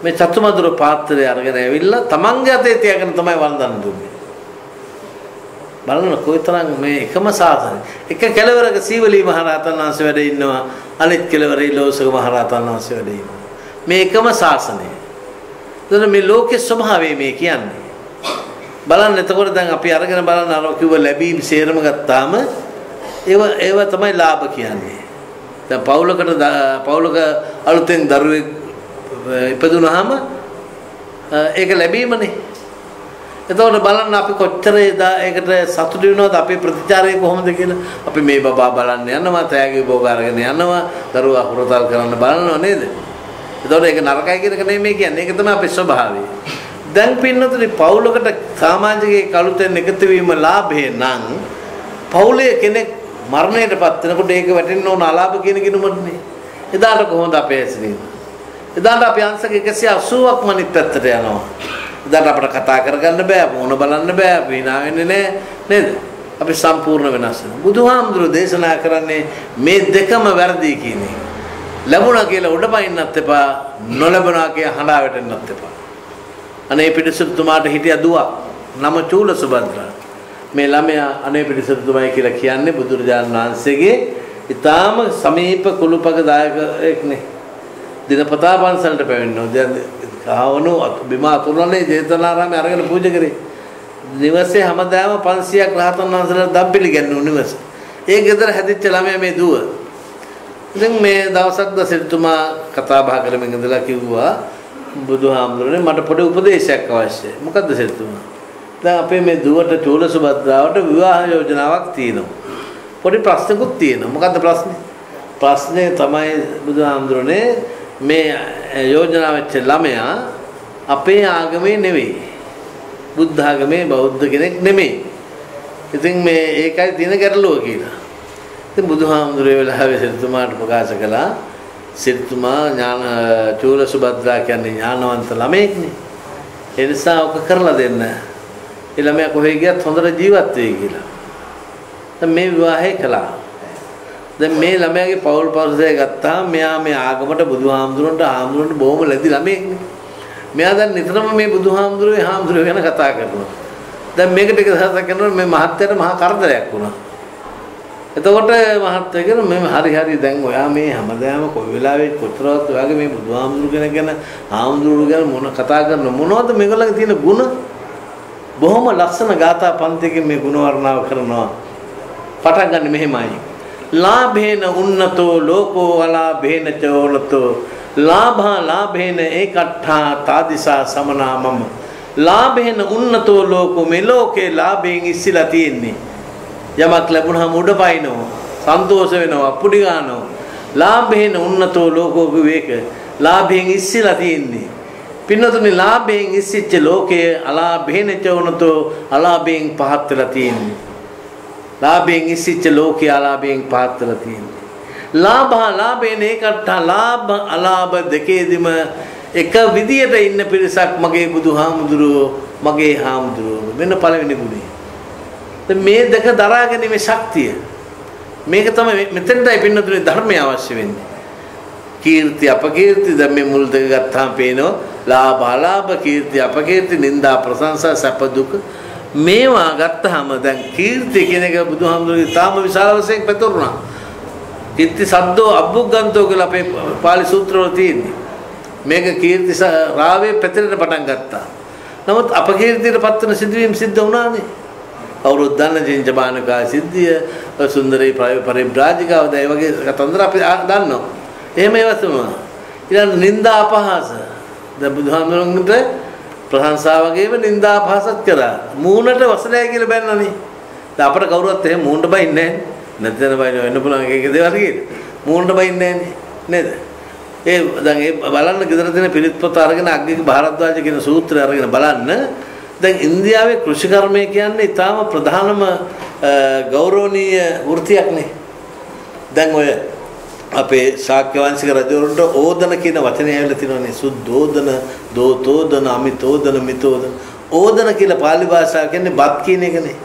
මේ චතුමදුර පාත්‍රය අරගෙන ඇවිල්ලා තමන්ගේ අතේ තියාගෙන තමයි වන්දන දුන්නේ. බලන්න කොයිතරම් මේ එකම සාසනය. එක කෙළවරක සීවලී මහ රහතන් වහන්සේ වැඩ ඉන්නවා. අනිත් කෙළවරේ ලෝසක මහ රහතන් වහන්සේ වැඩ ඉන්නවා. මේ එකම සාසනය. එතන මේ ලෝකේ ස්වභාවය මේ කියන්නේ. බලන්න එතකොට දැන් අපි අරගෙන බලන්න අර කිව්ව ලැබීම් සේරම ගත්තාම ඒව තමයි ලාභ කියන්නේ. දැන් පවුලක අලුතෙන් දරුවෙක් ඉපදුනහම ඒක ලැබීමනේ. එතකොට බලන්න අපි කොච්චර ඒකට සතුටු වෙනවද අපේ ප්‍රතිචාරය කොහොමද කියලා. අපි මේ බබා බලන්න යනවා, තෑගි භෝග අරගෙන යනවා, දරුවා හුරතල් කරන්න බලනවා නේද? එතකොට ඒක නරකයි කියන එක නෙමෙයි කියන්නේ. ඒක තමයි අපේ ස්වභාවය. දැන් පින්නතුනි පවුලකට සමාජයේ කලුතෙන් එකතු වීම ලාභේ නම් පවුලේ කෙනෙක් මරණයටපත් වෙනකොට ඒක වැටෙන්න ඕන අලාභ කියන කිනුමනේ. එදාට කොහොමද අපේ හැසිරීම? එදාට අපි අංශක 180ක් මනිත් පැත්තට යනවා. එදාට අපිට කතා කරගන්න බෑ, මොන බලන්න බෑ, අපි hina වෙන්නේ නෑ නේද? අපි සම්පූර්ණ වෙනස් වෙනවා. බුදුහාමුදුරුවෝ දේශනා කරන්නේ මේ දෙකම වැරදි කියන එක. ලැබුණා කියලා උඩපයින්නත් එපා, නොලැබුණා කියලා හඬා වැටෙන්නත් එපා. අනේ පිටිසුතුමාට හිටිය දුවක් නම චූල සුභද්‍රා. මේ ළමයා අනේ පිටිසුතුමයි කියලා කියන්නේ බුදුරජාණන් වහන්සේගේ ඊටාම සමීප කුළුපක දායකයෙක්නේ. දිනපතා පන්සලට පැමිණෙනවා. දැන් ආවනු බිම අතුරුනේ ජේතවනාරාමේ අරගෙන පූජා කරේ. නිවසේ හැමදාම 500ක් රහතන් වහන්සේලා දම් පිළිගන්නු නිවස. ඒ ගෙදර හැදිච්ච ළමයා මේ දුව. ඉතින් මේ දවසක් දසිතුමා කතා බහ කරමින් ඉඳලා කිව්වා බුදුහාමුදුරනේ මට පොඩි උපදේශයක් අවශ්‍යයි. මොකද්ද සිතුමා? දැන් අපේ මේ දුවට චූල සුභද්‍රාවට විවාහ යෝජනාවක් තියෙනවා. පොඩි ප්‍රශ්නකුත් තියෙනවා. මොකද්ද ප්‍රශ්නේ? ප්‍රශ්නේ තමයි බුදුහාමුදුරනේ මේ යෝජනාව වෙච්ච ළමයා අපේ ආගමේ නෙවෙයි. බුද්ධ ආගමේ බෞද්ධ කෙනෙක් නෙමෙයි. ඉතින් මේ ඒකයි තියෙන ගැටලුව කියලා. ඉතින් බුදුහාමුදුරේ වෙලාවේ සිතුමාට ප්‍රකාශ කළා සිතුමා ඥාන චූල සුභද්‍රා කියන්නේ ඥානවන්ත ළමෙක්නේ. ඒ නිසා ඔක කරලා දෙන්න. ඒ ළමයා කොහෙ ගියත් හොඳට ජීවත් වෙයි කියලා. දැන් මේ විවාහය කළා. දැන් මේ ළමයාගේ පෞල් පරිසරය ගත්තාම මෙයා මේ ආගමට බුදුහාමුදුරන්ට බොහොම ලැබි ළමෙක්නේ. මෙයා දැන් නිතරම මේ බුදුහාමුදුරේ හාමුදුරුවෝ ගැන කතා කරනවා. දැන් මේක ටික දවසක් කරනකොට මේ මහත්තයාට මහා කරදරයක් වුණා. එතකොට මහත්තයා කියන මේ හරි දැන් ඔයා මේ හැමදාම කොයි වෙලාවෙත් කොතරවත් ඔයාගේ මේ බුදුහාමුදුරු ගැන හාමුදුරු ගැන මොන කතා කරන මොනවද මේගොල්ලන්ගේ තියෙන ಗುಣ බොහොම ලස්සන ගාථා පන්තියකින් මේ ගුණ වර්ණාව කරනවා. පටන් ගන්න මෙහෙමයි. ලාභේන උන්නතෝ ලෝකෝ අලාභේන චෝලතෝ ලාභේන ඒකට්ඨා තාදිසා සමනාමම ලාභේන උන්නතෝ ලෝකෝ මේ ලෝකේ ලාභයෙන් ඉස්සලා තියෙන්නේ. යමක් ලැබුණාම උඩ පයින්නවා, සන්තෝෂ වෙනවා, පුඩි ගන්නවා. ලාභේන උන්නතෝ ලෝකෝ විවේක. ලාභයෙන් ඉස්සලා තියෙන්නේ. පින්නතුනි ලාභයෙන් ඉස්සිච්ච ලෝකයේ අලාභේන චෝනතෝ අලාභයෙන් පහත් වෙලා තියෙන්නේ. ලාභයෙන් ඉස්සිච්ච ලෝකයේ අලාභයෙන් පහත් වෙලා තියෙන්නේ. ලාභේන ඒකට ලාභ අලාභ දෙකේදිම එක විදියට ඉන්න පිරිසක් මගේ බුදුහාමුදුරුවෝ මගේ හාමුදුරුවෝ වෙන පළවෙනි ගුණය. මේ දෙක දරා ගැනීමේ ශක්තිය මේක තමයි මෙතෙන්ටයි පින්නතුනේ ධර්මය අවශ්‍ය වෙන්නේ. කීර්ති අපකීර්ති දැන් මේ මුල් දෙක ගත්තාම පේනවා ලාභ අලාභ කීර්ති අපකීර්ති නිന്ദා ප්‍රශංසා සැප දුක මේවා ගත්තාම දැන් කීර්ති කියන එක බුදුහාමුදුරුවෝ තාම විශාල වශයෙන් පෙතුරුණා. කීර්ති සද්දෝ අබ්බුග්ගන්තෝ කියලා අපේ පාලි සූත්‍රවල තියෙන්නේ. මේක කීර්ති රාවේ පැතිරෙන්න පටන් ගත්තා. නමුත් අපකීර්තියට පත් වෙන සිදුවීම් සිද්ධ වුණානේ. අවුරුදු දන්න ජින්ජබානකා සිද්ධිය සුන්දරී පරිබ්‍රාජිකාව දැන් ඒ වගේ කතන්දර අපි දන්නවා. එහෙම ඒවත් වුණා. ඊළඟ නිന്ദා අපහාස. දැන් බුදුහාමුදුරන්ට ප්‍රශංසා වගේම නිന്ദා අපහාසත් කරා. මූණට වසලයි කියලා බැන්නනේ. දැන් අපිට කවුරුවත් එහෙම මූණට බයින්නේ නැහැ. නැත්නම් බයින්න වෙන්න පුළුවන් එක දේවල් කියලා. මූණට බයින්නේ නැහැ නේද? ඒ දැන් ඒ බලන්න ගෙදර තියෙන පිරිත් පොත අරගෙන අග්ගික භාරද්වාජ කියන සූත්‍රය අරගෙන බලන්න. දැන් ඉන්දියාවේ කෘෂිකර්මය කියන්නේ ඊටාම ප්‍රධානම ගෞරවනීය වෘත්තියක්නේ. දැන් ඔය අපේ ශාක්‍ය වංශික රජවරුන්ට ඕදන කියන වචනේ ඇවිල්ලා තියෙනවානේ. සුද්ධෝදන, දෝතෝදන, අමිතෝදන, මිතෝදන. ඕදන කියලා පාලි භාෂාව කියන්නේ බත් කියන එකනේ.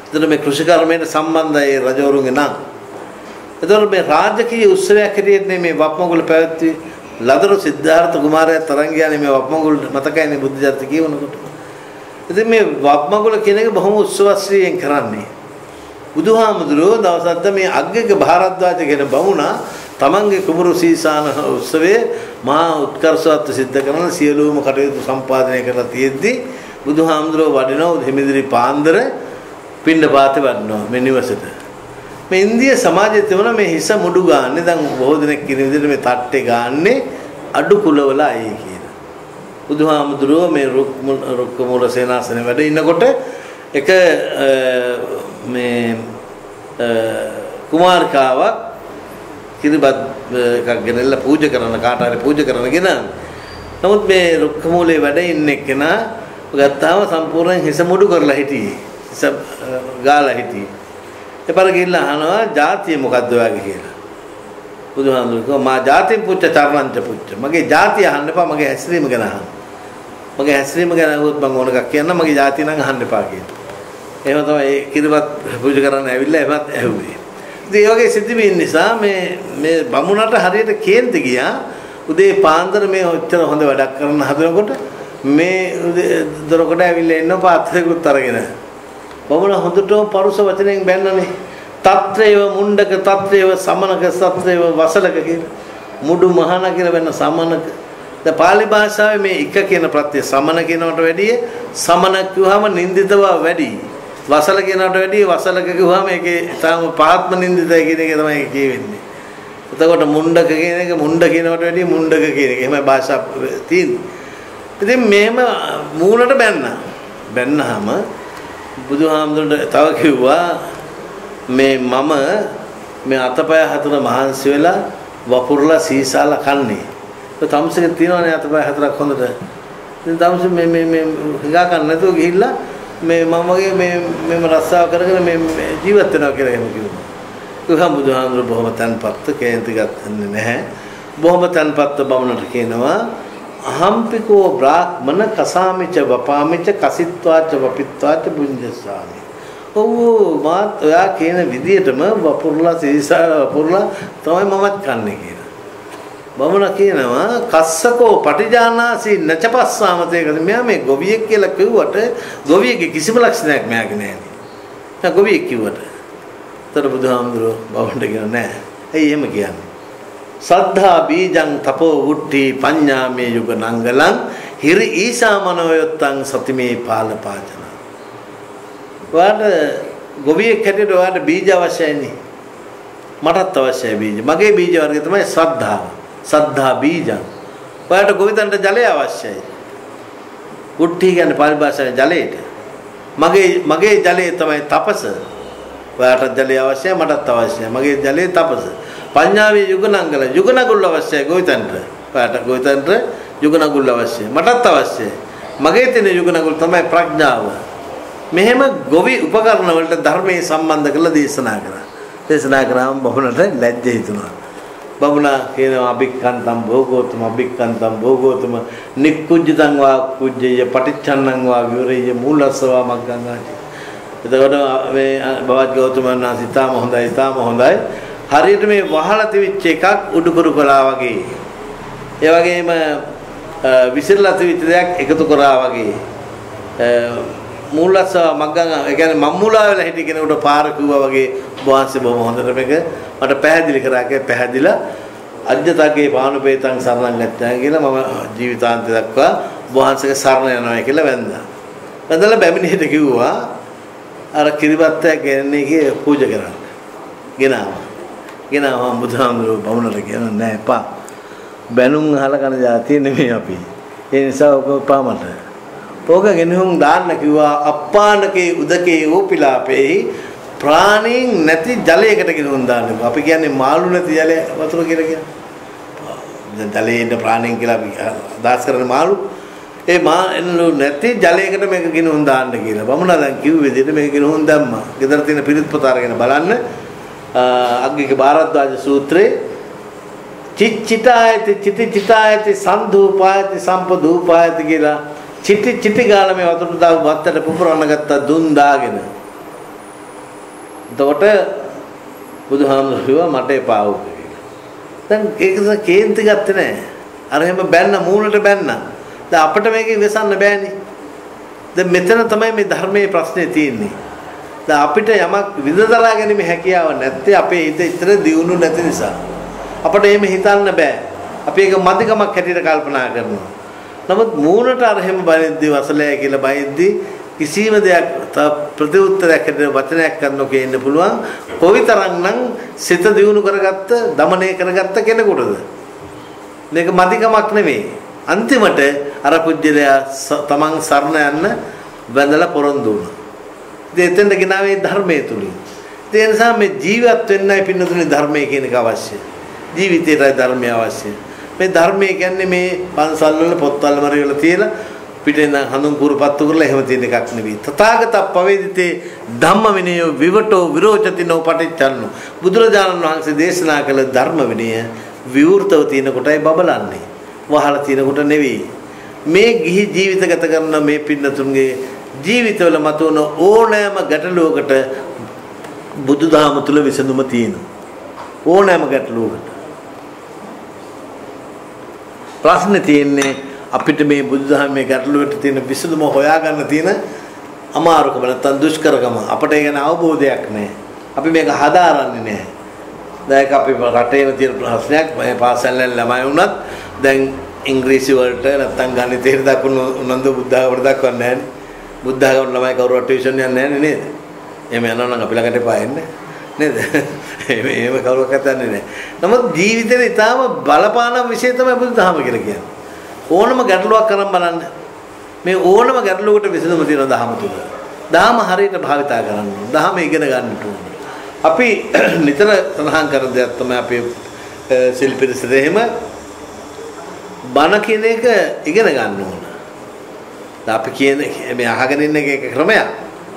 එතන මේ කෘෂිකර්මයට සම්බන්ධයි රජවරුන්ගේ නම්. එතකොට මේ රාජකීය උත්සවයක් හැටියට මේ වප්මගුල පැවැත්වි ලදරු සිද්ධාර්ථ කුමාරයා තරංග යන්නේ මේ වප්මගුල මතකයිනේ බුද්ධ චරිත කියවනකොට. ඉතින් මේ වප්මගුල කියන එක බොහොම උත්සවශ්‍රීයෙන් කරන්නේ. බුදුහාමුදුරුවෝ දවසක් මේ අග්ගික භාරද්වාජ කියන බමුණා තමන්ගේ කුමරු සීසාන උත්සවයේ මහා උත්කර්ෂවත් සිද්ධ කරන සියලුම කටයුතු සම්පාදනය කරලා තියෙද්දි බුදුහාමුදුරුවෝ වඩිනවා හිමිදිරි පාන්දර පිණ්ඩපාතේ වඩිනවා මේ නිවසට. මේ ඉන්දිය සමාජයේ තිබුණ මේ හිස මුඩු ගාන්නේ දැන් බොහෝ දෙනෙක් කියන විදිහට මේ තට්ටේ ගාන්නේ අඩු කුලවල අය කියන. බුදුහාමුදුරුවෝ මේ රුක්ක මූල සේනාසනේ වැඩ ඉන්නකොට එක මේ කුමාරිකාවක් කිරිබත් එකක් ගෙනල්ලා පූජා කරන කාට හරි පූජා කරනගෙන නමුත් මේ රුක්ක මූලේ වැඩ ඉන්න එක්කෙනා ගත්තාම සම්පූර්ණයෙන් හිස මුඩු කරලා හිටියේ හිස ගාලා හිටියේ එපාර ගිහිල්ලා අහනවා ජාතිය මොකද්ද ඔයාගේ කියලා බුදුහාමුදුරුවෝ මා ජාතින් පුච්ච චරණංච පුච්ච මගේ ජාතිය අහන්න එපා මගේ හැසිරීම ගැන අහන්න මගේ හැසිරීම ගැන අහුවොත් මම ඕන එකක් කියන්න මගේ ජාතිය නම් අහන්න එපා කියලා එහෙම තමයි ඒ කිරිබත් පූජා කරන්න ඇවිල්ලා එහෙමත් ඇහුවේ ඉතින් ඒ වගේ සිද්ධවීම් නිසා මේ බමුණට හරියට කේන්ති ගියා උදේ පාන්දර මේ ඔච්චර හොඳ වැඩක් කරන්න හදනකොට මේ දොරකට ඇවිල්ලා ඉන්න පාත්‍රයකුත් අරගෙන බමුණ හොඳටම පරුස වචනෙන් බැන්නනේ తත්‍රේව මුණ්ඩක తත්‍රේව සමනක తත්‍රේව වසලක කියන මුඩු මහාන කියලා වෙන සමනක දැන් පාලි භාෂාවේ මේ එක කියන ප්‍රත්‍ය සමන කියනකට වැඩිය සමනක් කිව්වම නින්දිතව වැඩි වසල කියනකට වැඩිය වසලක කිව්වම ඒකේ තාම පාත්ම නින්දිතයි කියන එක තමයි කියවෙන්නේ එතකොට මුණ්ඩක කියන එක මුණ්ඩ කියනකට වැඩිය මුණ්ඩක කියන එක එහෙමයි භාෂා තියෙන්නේ ඉතින් මෙහෙම මූලට බැන්නාම බුදුහාමුදුරන්ට තව කිව්වා මේ මම මේ අතපය හතර මහන්සි වෙලා වපුරලා සීසාලා කන්නේ. ඒ තමුසෙක තියෙනවනේ අතපය හතරක් හොඳට. ඉතින් තමුසෙ මේ හිඟා කන්න නැතුව ගිහිල්ලා මේ මම වගේ මේම රස්සාව කරගෙන මේ ජීවත් වෙනවා කියලා එහෙම කිව්වා. ඒකම බුදුහාමුදුර බොහොම තන්පත්ත කේන්ති ගත්තන්නේ නැහැ. බොහොම තන්පත්ත බමුණට කියනවා අහම්පිකෝ බ්‍රාහ්මන කසාමිච වපාමිච කසිත්වාච වපිත්වාච බුඤ්ජසාමි ඔව් මාත් ඔයා කියන විදියටම වපුරලා සීසා වපුරලා තමයි මමත් කන්නේ කියලා බමුණ කියනවා කස්සකෝ පටිජානාසි නචපස්සාමතේකද මෙයා මේ ගොවියෙක් කියලා කිව්වට ගොවියෙක්ගේ කිසිම ලක්ෂණයක් මෙයාගේ නැහැ නේ ගොවියෙක් කිව්වට තර බුදුහාමුදුරුවෝ බමුණට කියනවා නෑ ඇයි එහෙම කියන්නේ සද්ධා බීජං තපෝ වුට්ටි පඤ්ඤාමේ යුග නංගලං හිරි ඊසාමනෝයත්තං සතිමේ පාලපාචන ඔයාට ගොවියෙක් හැටියට ඔයාට බීජ අවශ්‍යයිනේ මටත් අවශ්‍යයි බීජ මගේ බීජ වර්ගය තමයි සද්ධා බීජං ඔයාට ගොවිතැනට ජලය අවශ්‍යයි වුට්ටි කියන්නේ පාලි භාෂාවේ ජලයට මගේ ජලය තමයි තපස ඔයාට ජලය අවශ්‍යයි මටත් අවශ්‍යයි මගේ ජලය තපස පඤ්ඤාවේ යුගනංගල යුගනගුල් අවශ්‍යයි ගොවිතැනට ඔයාට ගොවිතැනට යුගනගුල් අවශ්‍යයි මටත් අවශ්‍යයි මගේ තියෙන යුගනගුල් තමයි ප්‍රඥාව මෙහෙම ගොවි උපකරණ වලට ධර්මයේ සම්බන්ධ කරලා දේශනා කරාම බමුණට ලැජ්ජ හිතුණා බමුණා කියනවා අභික්ඛන්තම් භෝගෝතම නික්කුජ්ජතං වා කුජ්ජය පටිච්චන්නං වා විවරය මූලස්සවා මග්ගංගාටි එතකොට මේ බවත් ගෞතමයන් වහන්සේ ඊටාම හොඳයි හරියට මේ වහලා තිවිච්ච එකක් උඩුකුරු කළා වගේ ඒ වගේම විසිරලා තිවිච්ච දෙයක් එකතු කරා වගේ මූලස මග්ගංග ඒ කියන්නේ මම්මුලා වෙලා හිටි කෙනෙකුට පාර කිව්වා වගේ වහන්සේ බොහොම හොඳට මේක මට පැහැදිලි කරාකේ පැහැදිලා අජ්ජතගේ පානුපේතං සරණං ගච්ඡා කියලා මම ජීවිතාන්තය දක්වා වහන්සේගේ සරණ යනවා කියලා වැන්දා. වැඳලා බැමිණියට කිව්වා අර කිරිබත්තයක් ගෙනන්නේ කී පූජා කරන්න. ගෙනාවා බුදුහාමුදුරුවෝ බමුණට කියනවා නෑ එපා. බැනුම් අහලා කන જાතිය නෙමෙයි අපි. ඒ නිසා ඔක පාමට. ඕක ගෙනුම් දාන්න කිව්වා අප්පානකේ උදකේ ඕපිලාපේ ප්‍රාණීන් නැති ජලයකට ගෙනුම් දාන්න. අපි කියන්නේ මාළු නැති ජලය වතුර කියලා කියන්නේ. ජලයේ ඉන්න ප්‍රාණීන් කියලා අපි අදහස් කරන මාළු. ඒ මාළු නැති ජලයකට මේක ගෙනුම් දාන්න කියලා. බමුණා දැන් කිව්ව විදිහට මේක ගෙනුම් දැම්මා. ගෙදර තියෙන පිරිත් පොත අරගෙන බලන්න. අග්ගික භාරද්වාජ සූත්‍රයේ චිත්තිචිතායති සන්ධූපායති සම්පදූපායති කියලා චිටි ගාලා මේ වතුර දාව වත්තට පුපුරවන්න ගත්තා දුන් දාගෙන. එතකොට බුදුහාමුදුරුවෝ මට එපා වුණා කියලා. දැන් ඒක කේන්ති ගත්තේ නැහැ. අර එහෙම බැන්න මූලට බැන්න. දැන් අපිට මේක ඉවසන්න බෑනේ. දැන් මෙතන තමයි මේ ධර්මයේ ප්‍රශ්නේ තියෙන්නේ. දැන් අපිට යමක් විදදලා ගැනීම හැකියාව නැත්තේ අපේ හිත ඉතර දියුණු නැති නිසා. අපිට එහෙම හිතන්න බෑ. අපි ඒක මදිකමක් හැටියට කල්පනා කරනවා. නමුත් මූණට අර හැම බයිද්දි වසලයි කියලා බයිද්දි කිසිම දෙයක් ප්‍රතිඋත්තරයක් හැටියට වචනයක් කරනකෝ ඉන්න පුළුවන් කොයිතරම්නම් සිත දියුණු කරගත්ත දමනය කරගත්ත කෙනෙකුටද මේක මදිකමක් නෙමෙයි අන්තිමට අර පුජ්‍යලයා තමන් සරණ යන්න වැඳලා පොරොන්දු වුණා. ඉතින් එතෙන්ද ගෙනාවේ ධර්මයේ තුලින්. ඒ නිසා මේ ජීවත් වෙන්නයි පින්නතුනේ ධර්මය කියන එක අවශ්‍යයි. ජීවිතේටයි ධර්මය අවශ්‍යයි. මේ ධර්මය කියන්නේ මේ පන්සල් වල පොත්වල මරි වල තියලා පිටෙන් හඳුන් කුරුපත්තු කරලා එහෙම තියෙන එකක් නෙවෙයි. තථාගත පවේදිතේ ධම්ම විනය විවටෝ විරෝචතිනෝ පටිච්චන්නෝ. බුදුරජාණන් වහන්සේ දේශනා කළ ධර්ම විනය විවෘතව තියෙන කොටයි බබලන්නේ. වහලා තියෙන කොට නෙවෙයි. මේ ගිහි ජීවිත ගත කරන මේ පින්නතුන්ගේ ජීවිතවල මතුවන ඕනෑම ගැටලුවකට බුදුදහම තුල විසඳුම තියෙනවා. ඕනෑම ගැටලුවකට. ප්‍රශ්නේ තියෙන්නේ අපිට මේ බුදුදහමේ ගැටලුවට තියෙන විසඳුම හොයාගන්න තියෙන අමාරුකම නැත්නම් දුෂ්කරකම. අපිට ඒ ගැන අවබෝධයක් නැහැ. අපි මේක හදාරන්නේ නැහැ. දැන් අපි රටේම තියෙන ප්‍රශ්නයක් මේ පාසල්වල ළමයි වුණත් දැන් ඉංග්‍රීසි වලට නැත්නම් ගණිතයට දක්වන උනන්දු බුද්ධාගමට දක්වන්නේ නැහැ. බුද්ධාගම ළමයි කවුරුත් ටියුෂන් යන්නේ නැහැ නේද? එහෙම යනවා නම් අපි ළඟට එපා එන්නේ නේද? එහෙම කවුරුත් හිතන්නේ නැහැ. නමුත් ජීවිතේ ඊටාම බලපාන විශේෂ තමයි බුදුදහම කියලා කියන්නේ. ඕනම ගැටලුවක් කරන් බලන්න. මේ ඕනම ගැටලුවකට විසඳුම තියෙනවා දහම තුල. දහම හරියට භාවිතා කරන්න ඕන. දහම ඉගෙන ගන්න ඕන. අපි නිතර සඳහන් කරන දෙයක් තමයි අපේ ශිල්පිරිසද එහෙම බණ කියන එක ඉගෙන ගන්න ඕන. අපි කියන්නේ මේ අහගෙන ඉන්න එක ක්‍රමයක්.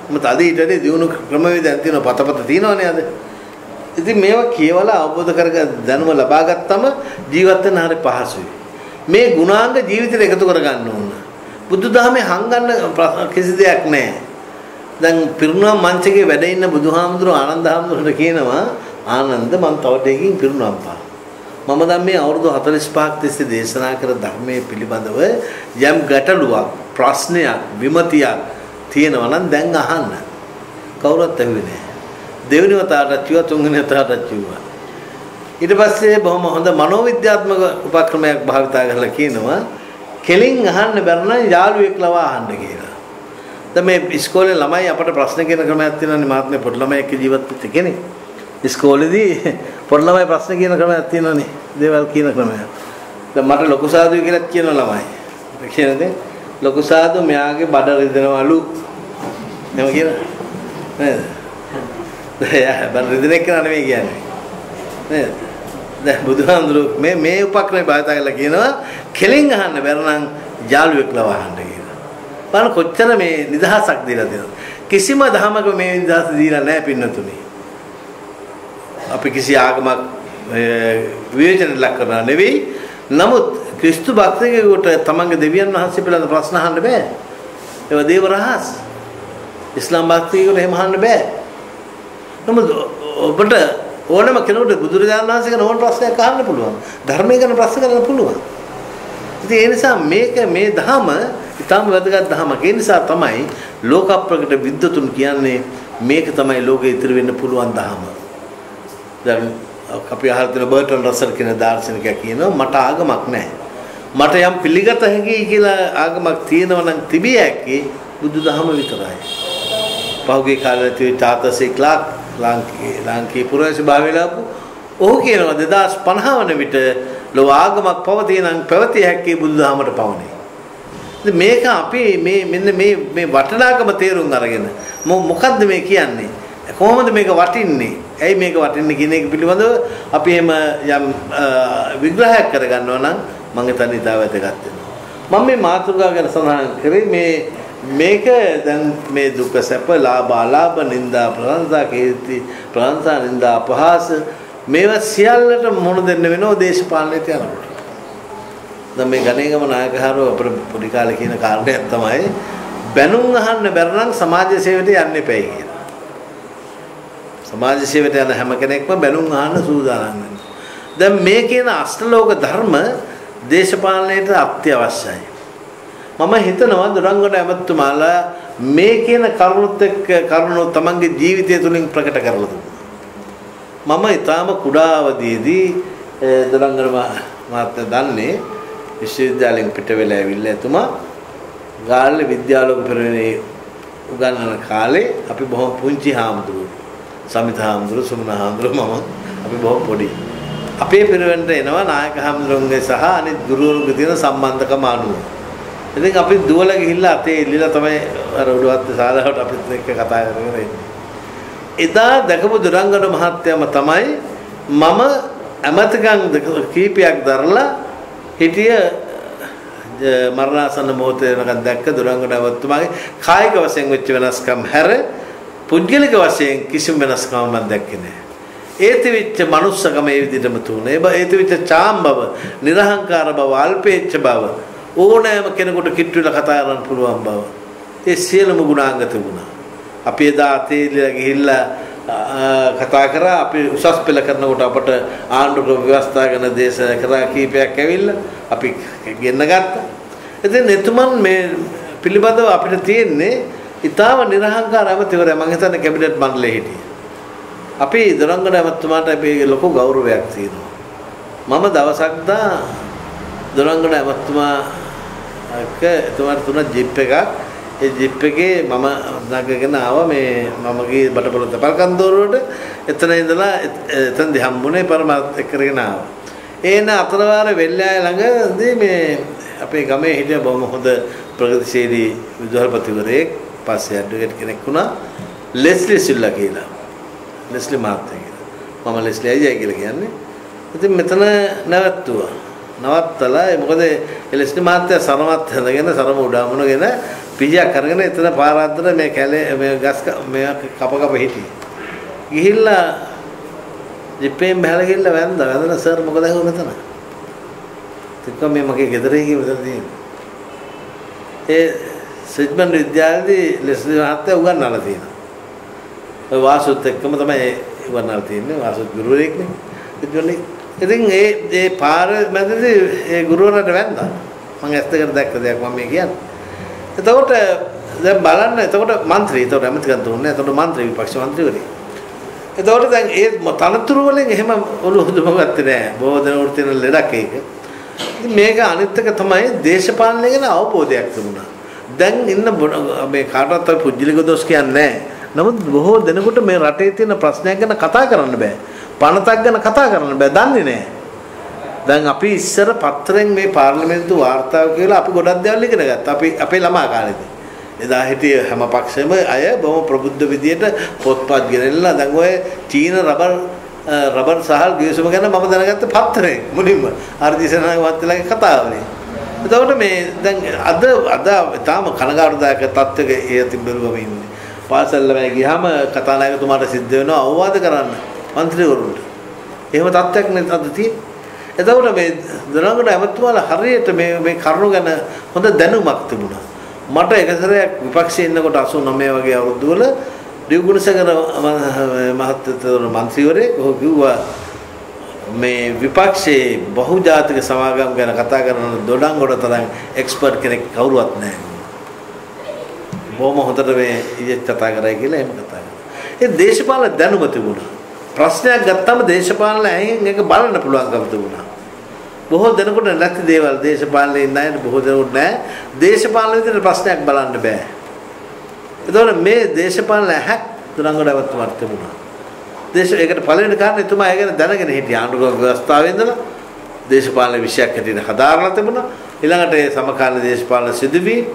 මොකද අද ඊටදී දිනු ක්‍රමවේදයන් තියෙනවා පතපත තියෙනවනේ අද. ඉතින් මේවා කියවලා අවබෝධ කරගන්න දැනුම ලබා ගත්තම ජීවත් වෙන්න හරිය පහසුයි. මේ ගුණාංග ජීවිතේට එකතු කරගන්න ඕන. බුදුදහමේ හංගන්න කිසි දෙයක් නැහැ. දැන් පිරුණම් මංචකේ වැඩ ඉන්න බුදුහාමුදුරුවෝ ආනන්ද හාමුදුරුවන්ට කියනවා ආනන්ද මම තව දෙකකින් පිරුණම් පා. මම දැන් මේ අවුරුදු 45ක් තිස්සේ දේශනා කර ධර්මයේ පිළිබඳව යම් ගැටලුවක් ප්‍රශ්නයක් විමතියක් තියෙනවා නම් දැන් අහන්න. කවුරුත් ඇහුවේ නැහැ. දෙවෙනි වතාවට කිව්වා තුන්වෙනි වතාවට කිව්වා. ඊට පස්සේ බොහොම හොඳ මනෝවිද්‍යාත්මක උපක්‍රමයක් භාවිතා කරලා කියනවා කෙලින් අහන්න බැරි නම් යාළුවෙක් ලවා අහන්න කියලා. දැන් මේ ඉස්කෝලේ ළමයි අපට ප්‍රශ්න කියන ක්‍රමයක් තියෙනවානේ මහත්මේ පොඩි ළමයි එක්ක ජීවත් වෙච්ච කෙනෙක්. ඉස්කෝලේදී පොඩි ළමයි ප්‍රශ්න කියන ක්‍රමයක් තියෙනවානේ. දේවල් කියන ක්‍රමයක්. දැන් මට ලොකු සාදුයි කියලා කියන ළමයි. කියන්නේ ලොකු සාදු මෙයාගේ බඩ රිදෙනවලු. එහෙම කියන නේද? බඩ රිදෙන එක නෙමෙයි කියන්නේ. නේද? දැන් බුදුහාමුදුරුවෝ මේ උපක්‍රම භාවිත කරලා කියනවා කෙලින් අහන්න බැර නම් යාළුවෙක් ලවා අහන්න කියලා. බලන්න කොච්චර මේ නිදහසක් දීලා තියෙනවද? කිසිම ධර්මයක මේ නිදහස දීලා නැහැ පින්නතුනි. අපි කිසි ආගමක් විවේචනයට ලක් කරනවා නෙවෙයි. නමුත් ක්‍රිස්තු භක්තියෙකුට තමන්ගේ දෙවියන් වහන්සේ පිළිබඳ ප්‍රශ්න අහන්න බෑ. ඒවා දේව රහස්. ඉස්ලාම් භක්තියෙකුට එහෙම අහන්න බෑ. නමුත් ඔබට ඕනම කෙනෙකුට බුදුරජාණන් වහන්සේ ගැන ඕන ප්‍රශ්නයක් අහන්න පුළුවන්. ධර්මය ගැන ප්‍රශ්න කරන්න පුළුවන්. ඉතින් ඒ නිසා මේ ධහම ඊටම වැදගත් ධහමක්. ඒ නිසා තමයි ලෝක ප්‍රකට විද්වතුන් කියන්නේ මේක තමයි ලෝකෙ ඉතිරි වෙන්න පුළුවන් ධහම. දැන් අපි අහලා තියෙන බර්ටන් රසල් කියන දාර්ශනිකයා කියනවා මට ආගමක් නැහැ. මට යම් පිළිගත හැකි කියලා ආගමක් තියෙනවා නම් තිබිය හැකි බුදුදහම විතරයි. පහුගිය කාලේ තිබි තාතසේ ක්ලාක් ලාංකීය පුරවැසි භාවයලාපු ඔහු කියනවා 2050 වන විට ලෝක ආගමක් පවතිනනම් පැවතිය හැකි බුදුදහමට පවණි. ඉතින් මේක අපි මෙන්න මේ වටිනාකම තේරුම් අරගෙන මොකද්ද මේ කියන්නේ? කොහොමද මේක වටින්නේ? ඇයි මේක වටින්නේ කියන එක පිළිබඳව අපි එහෙම යම් විග්‍රහයක් කරගන්නවා නම් මම හිතන්නේ ඉතාල වැදගත් වෙනවා. මම මේ මාතෘකාව ගැන සඳහන් කරේ මේක දැන් මේ දුක සැප ලාභ අලාභ නිന്ദා ප්‍රශංසා කීර්ති ප්‍රශංසා නිന്ദා අපහාස මේවා සියල්ලට මුහුණ දෙන්න වෙනවා දේශපාලනයට යනකොට. දැන් මේ ගණේගම නායකහරු අපේ පොඩි කාලේ කියන කාරණයක් තමයි බැනුම් අහන්න බැර නම් සමාජ සේවයට යන්න එපයි කියලා. සමාජ සේවයට යන හැම කෙනෙක්ම බැනුම් අහන්න සූදානම් වෙනවා. දැන් මේ කියන අෂ්ටලෝක ධර්ම දේශපාලනයට අත්‍යවශ්‍යයි. මම හිතනවා දුරංගොඩ ඇමතුමාලා මේ කියන කරුණුත් එක්ක කරුණු තමන්ගේ ජීවිතය තුළින් ප්‍රකට කරලා දුන්නා. මම ඊටාම කුඩා අවදියේදී දුරංගොඩ මහත්මයා දන්නේ විශ්වවිද්‍යාලයෙන් පිට වෙලා ඇවිල්ලා එතුමා ගාල්ලේ විද්‍යාලෝක පෙරවනේ උගන්වන කාලේ අපි බොහොම පුංචි හාමුදුරුවෝ සමිත හාමුදුරුවෝ සුමන හාමුදුරුවෝ මම අපි බොහොම පොඩි අපේ පෙරවන්ට එනවා නායක හාමුදුරුවන්ගේ සහ අනිත් ගුරුවරුන්ගේ තියෙන සම්බන්ධකම අනුව ඉතින් අපි දුවලා ගිහිල්ලා අතේ එල්ලලා තමයි අර උඩවත් සාලාවට අපිත් එක්ක කතා කරගෙන ඉන්නේ. එදා දැකපු දුරංගන මහත්තයම තමයි මම ඇමතිකම් කීපයක් දරලා හිටිය මරණාසන්න මොහොතේ වෙනකන් දැක්ක දුරංගන ඇමතුමාගේ කායික වශයෙන් වෙච්ච වෙනස්කම් හැර පුද්ගලික වශයෙන් කිසිම වෙනස්කමක් මම දැක්කේ නැහැ. ඒතිවිච්ච මනුස්සකම ඒ විදිහටම තුනේ. ඒතිවිච්ච චාම් බව, නිර්හංකාර බව, අල්පේච්ඡ බව, ඕනෑම කෙනෙකුට කිට්ටු වෙලා කතා කරන්න පුළුවන් බව. ඒ සියලුම ගුණාංග තිබුණා. අපි එදා තේලිලා ගිහිල්ලා කතා කරා. අපි උසස් පෙළ කරනකොට අපට ආණ්ඩුක ව්‍යවස්ථා ගැන දේශනා කරා කීපයක් ඇවිල්ලා අපි ගෙන්න ගත්තා. ඉතින් එතුමන් මේ පිළිබඳව අපිට තියෙන්නේ ඊටාව නිර්හංකාර ඇමතිවරයා. මම හිතන්නේ කැබිනට් මණ්ඩලයේ හිටියේ. අපි දුරංගන ඇමතුමාට අපි ලොකු ගෞරවයක් තියෙනවා. මම දවසක් දා දුරංගන ඇමතුමාක එතුමාට තුන ජිප් එකක්. ඒ ජිප් එකේ මම නගගෙන ආවා මේ මම ගියේ බටපොළ තපල් කන්දෝරුවට. එතන ඉඳලා එතනදී හම්බුනේ පරමාත් එක්කගෙන ආවා. එන අතරවාර වෙල්ලාය ළඟදී මේ අපේ ගමේ හිටිය බොහොම හොඳ ප්‍රගතිශීලී විදුහල්පතිවරයෙක් පස්සේ ඇඩ්වොකේට් කෙනෙක් වුණා. ලෙස්ලි සිල්ලා කියලා. ලෙස්ලි මහත්තයා කියලා. මම ලෙස්ලි අයියා කියලා කියන්නේ. ඉතින් මෙතන නැවතුවා. නවත්තලා මොකද ලෙස්ලි මහත්තයා සරමත් හදගෙන සරම උඩාමුණගෙන පිහියක් කරගෙන එතන පාර අතර මේ කැලේ මේ ගස් මේ කප හිටියේ. ගිහිල්ලා ජිප්පෙන් බහලා ගිහිල්ලා වැන්දා සර් මොකද ඇහුව මෙතන? තික්ක මේ මගේ ගෙදරේ ගිහින් මෙතන තියෙන්නේ. ඒ සිග්මන්ඩ් විද්‍යාලයේදී ලෙස්ලි මහත්තයා උගන්වලා තියෙනවා. ඔය වාසුත් එක්කම තමයි උගන්වලා තියෙන්නේ. වාසුත් ගුරුවරයෙක්නේ. ඉතින් ඒ පාර මැදදී ඒ ගුරුවරයාට වැන්දා. මම ඇස් දෙකට දැක්ක දෙයක් මම මේ කියන්නේ. එතකොට දැන් බලන්න එතකොට മന്ത്രി එතකොට ඇමතිකම් දුන්නේ. එතකොට മന്ത്രി විපක්ෂ മന്ത്രിවරේ. එතකොට දැන් ඒ තනතුරු වලින් එහෙම ඔළුව හොදම ගත්තේ නෑ. බොහෝ දෙනෙකුට තියෙන ලෙඩක් ඒක. ඉතින් මේක අනිත් එක තමයි දේශපාලනය ගැන අවබෝධයක් තිබුණා. දැන් ඉන්න මේ කාටවත් ඔය පුජ්‍යලික දොස් කියන්නේ නෑ. නමුත් බොහෝ දෙනෙකුට මේ රටේ තියෙන ප්‍රශ්නයක් ගැන කතා කරන්න බෑ. පනතක් ගැන කතා කරන්න බෑ. දන්නේ නෑ. දැන් අපි ඉස්සර පත්‍රයෙන් මේ පාර්ලිමේන්තු වාර්තාව කියලා අපි ගොඩක් දේවල් ඉගෙන ගත්තා. අපි අපේ ළමා කාලේදී. එදා හිටිය හැම පක්ෂෙම අය බොහොම ප්‍රබුද්ධ විදියට පොත්පත් ගෙනල්ලා දැන් ඔය චීන රබර් සහල් ගිවිසුම ගැන මම දැනගත්ත පත්‍රයෙන් මුලින්ම ආර්දිසනාගේ වත්තලගේ කතාවනේ. එතකොට මේ දැන් අද තාම කනගාටුදායක තත්ත්වයක ඒ තිබෙරුවම ඉන්නේ. පාසල් ළමයි ගියාම කතානායකතුමාට සිද්ධ වෙනවා අවවාද කරන්න മന്ത്രിවරුන්ට. එහෙම තත්ත්වයක් නේ අද තියෙන්නේ. එතකොට මේ දුරංගන ඇමතුමාලා හරියට මේ කරුණු ගැන හොඳ දැනුමක් තිබුණා. මට එක සැරයක් විපක්ෂයේ ඉන්නකොට 89 වගේ අවුරුදු වල රියුගුණසේකර මහත්තයතුමා മന്ത്രിවරයෙක් කිව්වා මේ විපක්ෂයේ බහුජාතික සමාගම් ගැන කතා කරන දොඩංගොඩ තරම් එක්ස්පර්ට් කෙනෙක් කවුරුවත් නැහැ. බොහොම හොඳට මේ ඊයේ කතා කරා කියලා එහෙම කතා කරා. ඒ දේශපාලන දැනුම තිබුණා. ප්‍රශ්නයක් ගත්තම දේශපාලන ඇහෙන් ඒක බලන්න පුළුවන්කම තිබුණා. බොහෝ දෙනෙකුට නැති දේවල් දේශපාලනේ ඉන්න අයට බොහෝ දෙනෙකුට නැහැ. දේශපාලන විදිහට ප්‍රශ්නයක් බලන්න බෑ. ඒතකොට මේ දේශපාලන ඇහක් දුරංගොඩවත් තිබුණා. ඒකට පළවෙනි කාරණේ එතුමා ඒ ගැන දැනගෙන හිටියා. ආණ්ඩුක්‍රම ව්‍යවස්ථාවේ ඉඳලා දේශපාලන විෂයක් හැටියට හදාරලා තිබුණා. ඊළඟට ඒ සමකාලීන දේශපාලන සිදුවීම්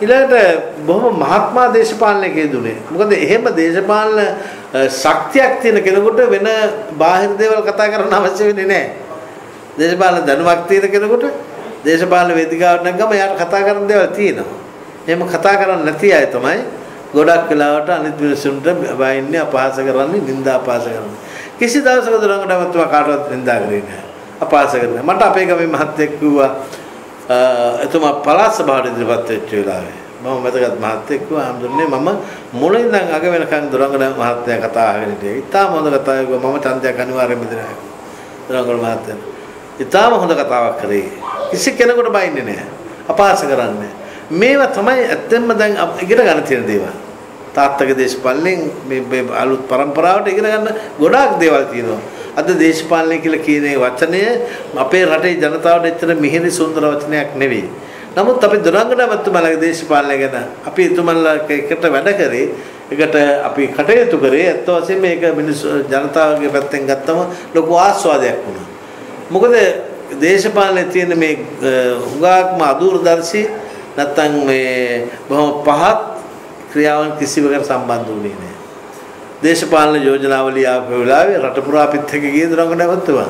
ඊළඟට බොහොම මහත්මා දේශපාලනයක යෙදුනේ. මොකද එහෙම දේශපාලන ශක්තියක් තියෙන කෙනෙකුට වෙන බාහිර දේවල් කතා කරන්න අවශ්‍ය වෙන්නේ නැහැ. දේශපාලන දැනුමක් තියෙන කෙනෙකුට දේශපාලන වේදිකාවට නැගගම යාට කතා කරන්න දේවල් තියෙනවා. එහෙම කතා කරන්නේ නැති අය තමයි ගොඩක් වෙලාවට අනිත් මිනිස්සුන්ට බයින්නේ අපහාස කරන්නේ, නිନ୍ଦා අපහාස කරන්නේ. කිසි දවසක දුරංගඩවත්තුමා කාටවත් නිନ୍ଦා කරේ නැහැ. අපහාස කරන්නේ. මට අපේ ගමේ මහත්තයෙක් කිව්වා එතුමා පළාත් සභාවට ඉදිරිපත් වෙච්ච වෙලාවේ මම මතකත් මහත්තයෙක් කිව්වා හම්දුන්නේ මම මුලින් ඉඳන් අග වෙනකන් දුරංගඩ මහත්තයා කතා අහගෙන හිටියේ. ඉතාලම හොඳ කතාවක් මම ඡන්දයක් අනිවාර්යයෙන්ම දෙනවා. දුරංගඩ මහත්තයා ඉතාලම හොඳ කතාවක් කරේ. කිසි කෙනෙකුට බයින්නේ නැහැ. අපහාස කරන්නේ. මේවා තමයි ඇත්තෙන්ම දැන් ඉගෙන ගන්න තියෙන දේවල්. තාත්තගේ දේශපාලනයෙන් මේ අලුත් પરම්පරාවට ඉගෙන ගන්න ගොඩාක් දේවල් තියෙනවා. අද දේශපාලනය කියලා කියන වචනය අපේ රටේ ජනතාවට එච්චර මිහිරි සුන්දර වචනයක් නෙවෙයි. නමුත් අපි දුරංගඩවත්තුමාලගේ දේශපාලනය ගැන අපි එතුමන්ලා එකට වැඩ කරේ, එකට අපි කටයුතු කරේ. ඇත්ත වශයෙන්ම මේක මිනිස් ජනතාවගේ පැත්තෙන් ගත්තම ලොකු ආස්වාදයක් වුණා. මොකද දේශපාලනේ තියෙන මේ හුඟක්ම අදූරදර්ශී නැත්නම් මේ බොහොම පහත් ක්‍රියාවන් කිසිවකට සම්බන්ධ වුණේ නැහැ. දේශපාලන යෝජනාවලිය ආපු වෙලාවේ රට පුරා අපිත් එක්ක ගිය දරංග නැවතුවා.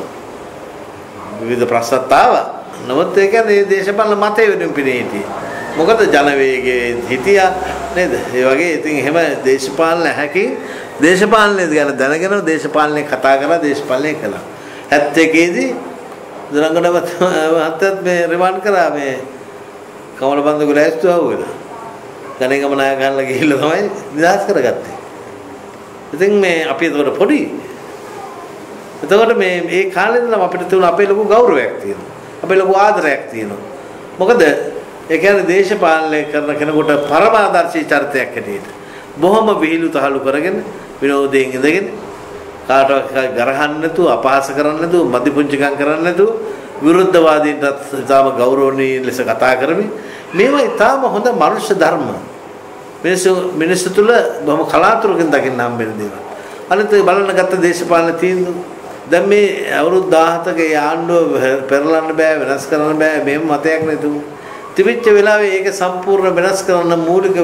විවිධ ප්‍රශ්නත් ආවා. නමුත් ඒ කියන්නේ දේශපාලන මතය වෙනුම් පිණේ හිටියේ. මොකද ජන වේගයේ හිටියා නේද? ඒ වගේ ඉතින් එහෙම දේශපාලන හැකින් දේශපාලනය ගැන දැනගෙන දේශපාලනය කතා කරලා දේශපාලනය කළා. 71 දී දරංග නැවතුත් මේ රිමාන්ඩ් කරා මේ කමලබන්ද ගුලෑස්තුව ආවෙලා. ගණේගම නායකයන්ලා ගිහිල්ලා තමයි නිදහස් කරගත්තේ. ඉතින් මේ අපි ඒකට පොඩි. එතකොට මේ කාලේ ඉඳලා අපිට තිබුණ අපේ ලොකු ගෞරවයක් තියෙනවා. අපේ ලොකු ආදරයක් තියෙනවා. මොකද ඒ කියන්නේ දේශපාලනය කරන කෙනෙකුට පරමාදර්ශී චරිතයක් හැටියට බොහොම විහිළු තහළු කරගෙන විනෝදයෙන් ඉඳගෙන කාටවත් ගරහන්න නැතුව අපහාස කරන්න නැතුව මදි පුංචිකම් කරන්න නැතුව විරුද්ධවාදීන්ටත් ඉතාම ගෞරවණීය ලෙස කතා කරමින් මේවා ඉතාම හොඳ මනුෂ්‍ය ධර්ම මිනිස්සු තුළ බොහොම කලාතුරකින් දකින්න හම්බෙන දේවල්. අනිත් ඒ බලන්න ගත්ත දේශපාලන තීන්දුව දැන් මේ අවුරුදු 17ක ආණ්ඩුව පෙරලන්න බෑ වෙනස් කරන්න බෑ මේව මතයක් නේතු. තිබිච්ච වෙලාවේ ඒක සම්පූර්ණ වෙනස් කරන්න මූලික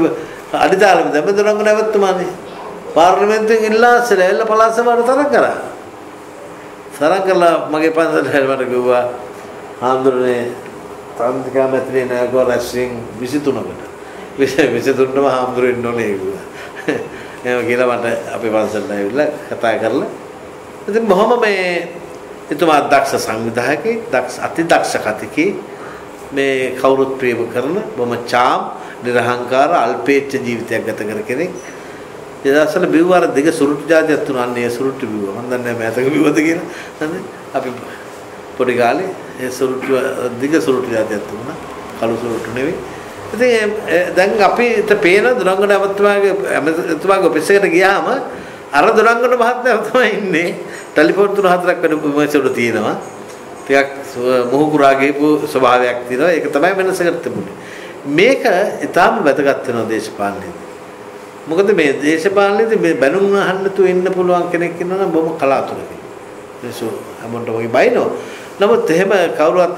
අඩිතාලම දෙබඳුරංග නැවතුමානේ. පාර්ලිමේන්තුවෙන් ඉල්ලාස්සලා එල්ල පළාත් සභාවට තරඟ කරා. තරඟ කළා මගේ පන්සලට මට කිව්වා හාමුදුරනේ තාන්තිකා මැතිරිය නෑගෝ රැස්සින් 23කට 23ටම හාමුදුරු ඉන්න ඕනේ කිව්වා. එහෙම කියලා මට අපේ පන්සලට ඇවිල්ලා කතා කරලා ඉතින් බොහොම මේ එතුමා දක්ෂ සංවිධායකයෙක් දක්ෂ අති දක්ෂ කතිකේ මේ කවුරුත් ප්‍රේම කරන බොහොම චාම් නිර්හංකාර අල්පේච්ඡ ජීවිතයක් ගත කර කෙනෙක්. ඒ දවස්වල බිව්වාර දෙක සුරුට්ටු જાතියක් තුනන්නේ සුරුට්ටු බිව්වා. මම දන්නේ නැහැ මෑතක බිව්වද කියලා. හරි අපි පොඩි කාලේ ඒ සුරුට්ටු දිග සුරුට්ටු જાතියක් තුනන කළු සුරුට්ටු නෙවෙයි. ඉතින් දැන් අපිට පේන දුරංගන එතුමාගේ ඔෆිස් එකට ගියාම අර දුරංගන මහත්මයා තමයි ඉන්නේ. ටෙලිෆෝන් 3-4ක් වෙන මේසෙට තියෙනවා. ටිකක් මොහුකුරා ගේපු ස්වභාවයක් තියෙනවා. ඒක තමයි වෙනසකට තිබුණේ. මේක ඊටාම වැදගත් වෙනවා දේශපාලනයේදී. මොකද මේ දේශපාලනයේදී මේ බැනුම් අහන්න තු ඉන්න පුළුවන් කෙනෙක් ඉන්නවා නම් බොහොම කලාතුරකින්. ඒසු හැමෝටම වගේ බයිනෝ. නමුත් එහෙම කවුරුවත්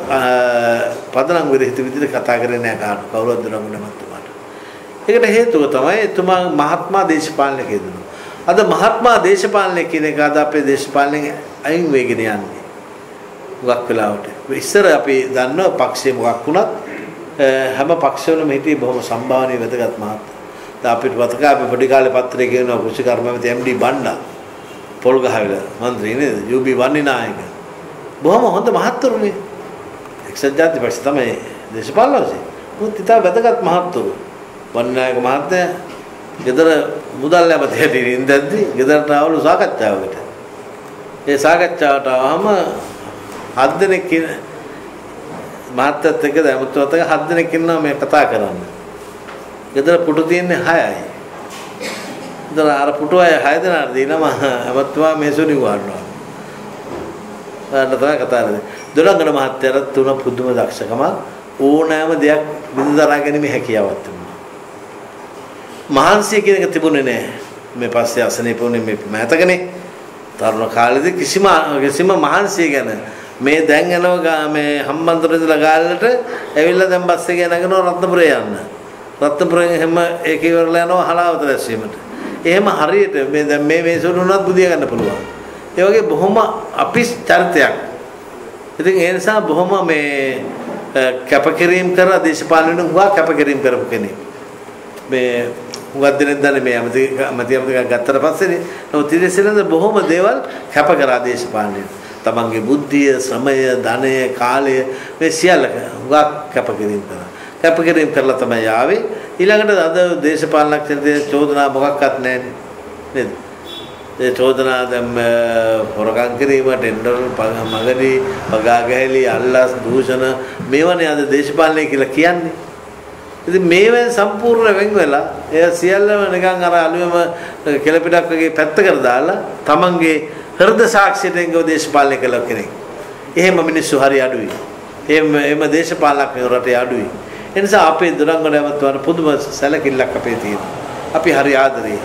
පදනම් විරහිත විදිහට කතා කරන්නේ නැහැ කවුරුවත් දුරංගන මහත්මයාට. ඒකට හේතුව තමයි එතුමා මහත්මා දේශපාලනයක යෙදුණා. අද මහත්මා දේශපාලනය කියන එක අද අපේ දේශපාලනයෙන් අයින් වෙගෙන යන්නේ. මොකක් වෙලාවට. ඉස්සර අපි දන්නවා පක්ෂේ මොකක් වුණත් හැම පක්ෂවලම හිටියේ බොහොම සම්භාවනීය වැදගත් මහත්මයා. දැන් අපිට පතකා අපි පොඩි කාලේ පත්‍රයේ කියනවා කුෂිකර්මමැති එම්.ඩී. බණ්ඩා පොල් ගහවිල මන්ත්‍රී නේද? යූ.බී. වන්නිනායක. බොහොම හොඳ මහත්තුරුනේ. එක්සත් ජාතික පක්ෂ තමයි දේශපාලනවසේ. මුත් ඉතා වැදගත් මහත්තුරු. වන්නිනායක මහත්තයා ගෙදර මුදල් ලැබෙති හැටි ඉඳද්දි ගෙදරට ආවලු සාකච්ඡාවකට. ඒ සාකච්ඡාවට ආවම 7 දෙනෙක් මහත්තයත් එක්ක දැමුතුත් එක්ක 7 දෙනෙක් ඉන්නවා මේ කතා කරන්න. ගෙදර පුටු තියෙන්නේ 6යි. ඉතින් අර පුටු අය 6 දෙනාට දීලා මහත්මයා මේසුනි ගන්නවා. ගන්න තමයි කතා කරන්නේ. දොළංගන මහත්තයාට තුන පුදුම දක්ෂකම ඕනෑම දෙයක් විඳදරා ගැනීම හැකියාවක් තිබුණා. මහන්සිය කියන එක තිබුණේ නැහැ. මේ පස්සේ අසනීප වුණේ මේ මෑතකනේ. තරුණ කාලේදී කිසිම මහන්සිය ගැන මේ දැන් යනවා මේ හම්බන්තොට ඉඳලා ගාල්ලට ඇවිල්ලා දැන් බස් එකේ නැගනවා රත්නපුරේ යන්න. රත්නපුරෙන් හැම ඒක ඉවරලා යනවා හලාවත දැස්වීමට. එහෙම හරියට මේ දැන් මේ මේසොන උනත් බුදිය ගන්න පුළුවන්. ඒ වගේ බොහොම අපිස් චරිතයක්. ඉතින් ඒ නිසා බොහොම මේ කැපකිරීම කරලා දේශපාලන හුවා කැපකිරීම කරපු කෙනෙක්. මේ හුඟක් දෙනෙක් දන්නේ මේ අමතික ගත්තට පස්සේනේ. නමුත් ඉතින් බොහොම දේවල් කැප කරා දේශපාලනයේ. තමන්ගේ බුද්ධිය, ශ්‍රමය, ධනය, කාලය මේ සියල්ල හුඟක් කැපකිරීම කරා. කැපකිරීම කරලා තමයි ආවේ. ඊළඟට අද දේශපාලනඥයන්ගේ චෝදනා මොකක්වත් නැහැ නේද? ඒ චෝදනා දැන් හොරකම් කිරීම, ටෙන්ඩර් මගදී පගා ගැහිලි, අල්ලස්, දූෂණ මේවනේ අද දේශපාලනය කියලා කියන්නේ. ඉතින් මේවෙන් සම්පූර්ණ වෙන් වෙලා එය සියල්ලම නිකන් අර අලුයම කෙලපිටක් වගේ පැත්තකට දාලා තමන්ගේ හෘද සාක්ෂියට එංගව දේශපාලනය කළ කෙනෙක්. එහෙම මිනිස්සු හරි අඩුයි. එහෙම දේශපාලනඥයෝ රටේ අඩුයි. ඒ නිසා අපේ දුරංගන ඇමතුමාට පුදුම සැලකිල්ලක් අපේ තියෙනවා. අපි හරි ආදරේ.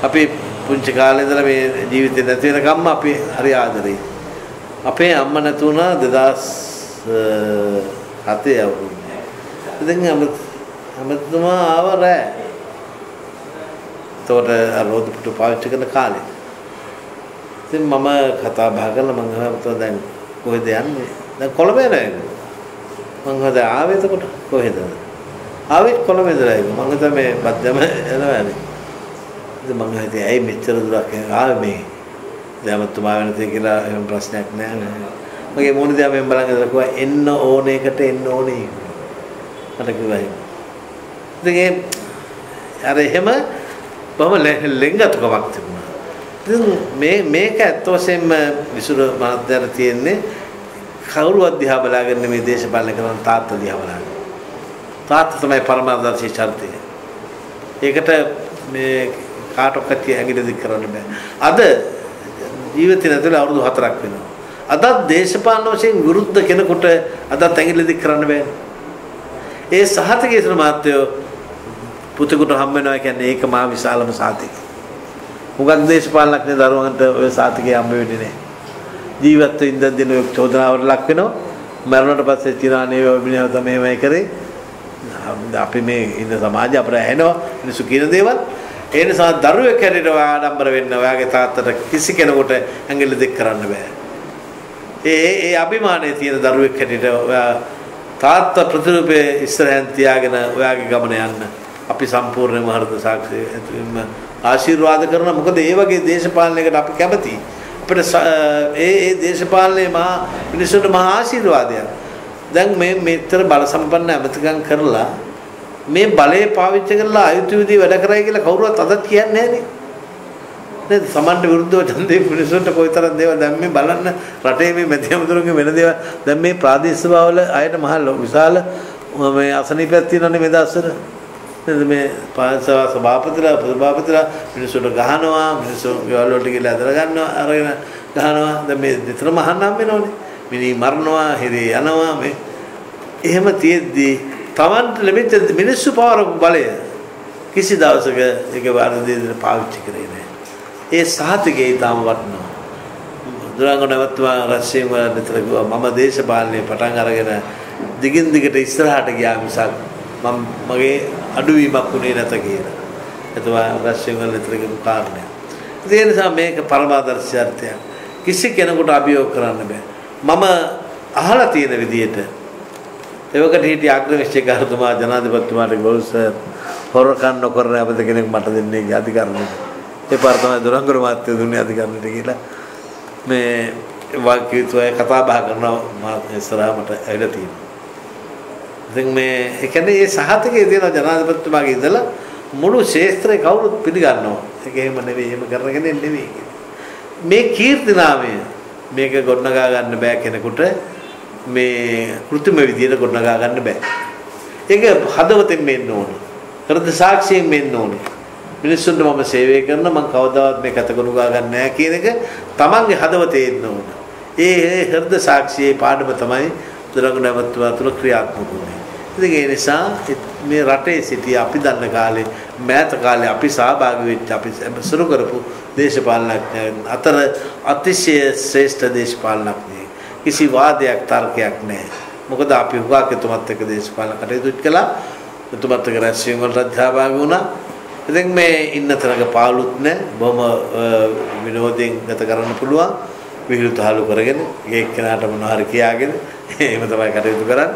අපි පුංචි කාලේ ඉඳලා මේ ජීවිතේ නැති වෙනකම්ම අපි හරි ආදරේ. අපේ අම්මා නැති වුණා 2007 අවුරුද්දේ. ඉතින් අමතුමා ආව රෑ. ඒතකොට රෝද පුටු පාවිච්චි කරන කාලේ. ඉතින් මම කතා බහ කරලා මම හිතුවා දැන් කොහෙද යන්නේ? දැන් කොළඹ යනවා. මම හදා ආවේ එතකොට කොහෙද? ආවේ කොළඹ ඉඳලා මම හිතුවා මේ මධ්‍යම යනවානේ. ඉතින් මම හිතුවා ඇයි මෙච්චර දුරක් ආවේ මේ? දැමතුමා වෙනතේ කියලා එහෙම ප්‍රශ්නයක් නෑ. මගේ මොන දේ මම බලන් ඉඳලා කිව්වා එන්න ඕන එකට එන්න ඕනේ. මට කිව්වා එහෙම. ඉතින් අර එහෙම බොහොම ලෙන්ගතුකමක් තිබුණා. ඉතින් මේක ඇත්ත වශයෙන්ම විසුරු මහත්තයාට තියෙන්නේ කවුරුවත් දිහා බලාගෙන මේ දේශපාලන කරන තාත්තා දිහා බලාගෙන. තාත්තා තමයි පරමාදර්ශී චරිතය. ඒකට මේ කාටවත් ඇඟිලි දික් කරන්න බෑ. අද ජීවිතේ නැතුළේ අවුරුදු 4ක් වෙනවා. අදත් දේශපාලන වශයෙන් විරුද්ධ කෙනෙකුට අදත් ඇඟිලි දික් කරන්න බෑ. ඒ සහතිකයේ ඉතන මාත්‍යෝ පුතෙකුට හම් වෙනවා කියන්නේ ඒක මා විශාලම සාතිකය. මුගක් දේශපාලනඥ දරුවන්ට ඔය සාතිකය හම්බ වෙන්නේ නැහැ. ජීවත් වෙන්න දින ඔය චෝදනාවට ලක් වෙනවා. මරණයට පස්සේ චිරානේ ඔබිනව තමයි මේවයි කරේ. අපි මේ ඉන්න සමාජය අපිට ඇහෙනවා මිනිස්සු කියන දේවල්. ඒ නිසා දරුවෙක් හැටියට ආඩම්බර වෙන්න ඔයාගේ තාත්තට කිසි කෙනෙකුට ඇඟිලි දික් කරන්න බෑ. ඒ අභිමානයේ තියෙන දරුවෙක් හැටියට ඔයා තාත්තා ප්‍රතිරූපේ ඉස්සරහින් තියාගෙන ඔයාගේ ගමන යන්න අපි සම්පූර්ණයෙන්ම හෘද සාක්ෂි ඇතුළෙන්ම ආශිර්වාද කරනවා. මොකද ඒ වගේ දේශපාලනයකට අපි කැමතියි. අපිට ඒ දේශපාලනයේ මහා මිනිස්සුන්ට මහා ආශිර්වාදයක්. දැන් මේ මෙතර බල සම්පන්න ඇමතිකම් කරලා මේ බලය පාවිච්චි කරලා අයුතු විදිහේ වැඩ කරයි කියලා කවුරුවත් අදත් කියන්නේ නැහැ නේද? සමන්ට විරුද්ධව ඡන්දේ මිනිස්සුන්ට කොයිතරම් දේවල් දැන් මේ බලන්න රටේ මේ මැදිහමුදුරුන්ගේ වෙන දේවල් දැන් මේ ප්‍රාදේශීය සභාවල අයට මහා විශාල මේ අසනීපයක් තියෙනවානේ මේ දවස්වල. නේද මේ පාසල සභාපතිලා ප්‍රතිභාපතිලා මිනිස්සුන්ට ගහනවා මිනිස්සු ගෙවල් වලට ගිහලා අදලා ගන්නවා අරගෙන ගහනවා. දැන් මේ විතරම අහන්නම් වෙනවනේ. මිනි මරනවා හිරේ යනවා මේ එහෙම තියෙද්දි තමන්ට ලැබෙච්ච මිනිස්සු පවර බලය කිසි දවසක ඒක වාරදීන පාවිච්චි කරේ නැහැ. ඒ සාහිතිකේ ඊටම වටනවා. දුරංගනවත්වා රශ්මින් වල විතර මම දේශපාලනේ පටන් අරගෙන දිගින් දිගට ඉස්සරහට ගියා මිසක් මම මගේ අඩුවීමක් උනේ නැත කියලා. එතවා රශ්මින් වල විතර කිව්ව කාරණය. ඒ නිසා මේක පරමාදර්ශීත්වයක්. කිසි කෙනෙකුට අභියෝග කරන්න බෑ. මම අහලා තියෙන විදිහට එවකට හිටිය අග්‍රවිශ්චේ ගාරතුමා ජනාධිපතිතුමාට ගොල් සර් හොරකම් නොකරන අපිට කෙනෙක් මට දෙන්නේ අධිකරණය. ඒ පාර තමයි දුරංගර මාත්‍ය දුන්නේ අධිකරණයට කියලා මේ වාක්‍යය කතා බහ කරනවා මා ඉස්සරහට ඇවිල්ලා තියෙනවා. ඉතින් මේ ඒ කියන්නේ මේ සහතිකයේ තියෙන ජනාධිපතිතුමාගේ ඉඳලා මුළු ශාස්ත්‍රේ කවුරුත් පිළිගන්නවා. ඒක එහෙම නෙවෙයි එහෙම කරගෙන නෙවෙයි. මේ කීර්ති නාමය මේක ගොඩනගා ගන්න බෑ කෙනෙකුට. මේ කෘත්‍රිම විදියට ගොඩනගා ගන්න බෑ. ඒක හදවතෙන් මෙන්න ඕනේ. හෘද සාක්ෂියෙන් මෙන්න ඕනේ. මිනිස්සුන්ට මම සේවය කරන මම කවදාවත් මේ කතගුණ ගා ගන්න නැහැ කියන එක තමන්ගේ හදවතේ එන්න ඕන. ඒ හෘද සාක්ෂියේ පාඩම තමයි දුරංගනවත්තුමා තුළ ක්‍රියාත්මක වුනේ. ඉතින් ඒ නිසා මේ රටේ සිටි අපි දන්න කාලේ මෑත කාලේ අපි සහභාගී වෙච්ච අපි සුරු කරපු දේශපාලනඥයන් අතර අතිශය ශ්‍රේෂ්ඨ දේශපාලනඥයෙක්. කිසි වාදයක් තර්කයක් නැහැ. මොකද අපි හුඟක් එතුමත් එක්ක දේශපාලන කටයුතු කළා. එතුමත් එක්ක රැස්වීම් වලට සහභාගී වුණා. ඉතින් මේ ඉන්න තරඟ පාළුත් නැහැ. බොහොම විනෝදයෙන් ගත කරන්න පුළුවන්. විහිළු තහළු කරගෙන ඒක කෙනාට මොනවා හරි කියාගෙන එහෙම තමයි කටයුතු කරන්නේ.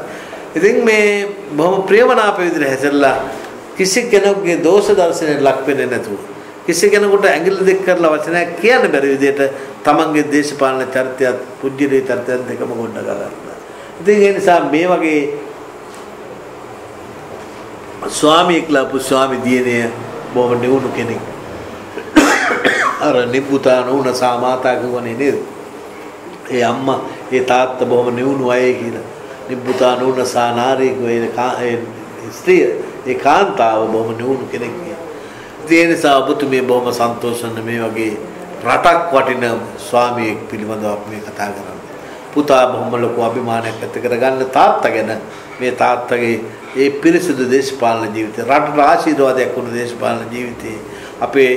ඉතින් මේ බොහොම ප්‍රියමනාප විදිහට හැසිරලා කිසි කෙනෙකුගේ දෝෂ දර්ශනයට ලක් වෙන්නේ නැතුව කිසි කෙනෙකුට ඇඟිලි දික් කරලා වචනයක් කියන්න බැරි විදිහට තමන්ගේ දේශපාලන චරිතයත් පුජ්‍යලේ චරිතයත් දෙකම ගොඩනගා ගන්නවා. ඉතින් ඒ නිසා මේ වගේ ස්වාමියෙක් ලාපු ස්වාමි දියණිය බොහොම නිවුණු කෙනෙක්. අර නිබ්බුතා නෝන සාමාතා කියවනේ නේද? ඒ අම්මා ඒ තාත්තා බොහොම නිවුණු අය කියලා. නිබ්බුතා නෝන සානාරී ඒ ස්ත්‍රිය ඒ කාන්තාව බොහොම නිවුණු කෙනෙක්. ඒ නිසා ඔබතුමිය බොහොම සන්තෝෂෙන් මේ වගේ රටක් වටින ස්වාමියෙක් පිළිබඳව අපි මේ කතා කරන්නේ. පුතා බොහොම ලොකු අභිමානයක් ඇති කරගන්න තාත්තා ගැන මේ තාත්තගේ ඒ පිරිසිදු දේශපාලන ජීවිතය රටට ආශිර්වාදයක් වුණු දේශපාලන ජීවිතේ අපේ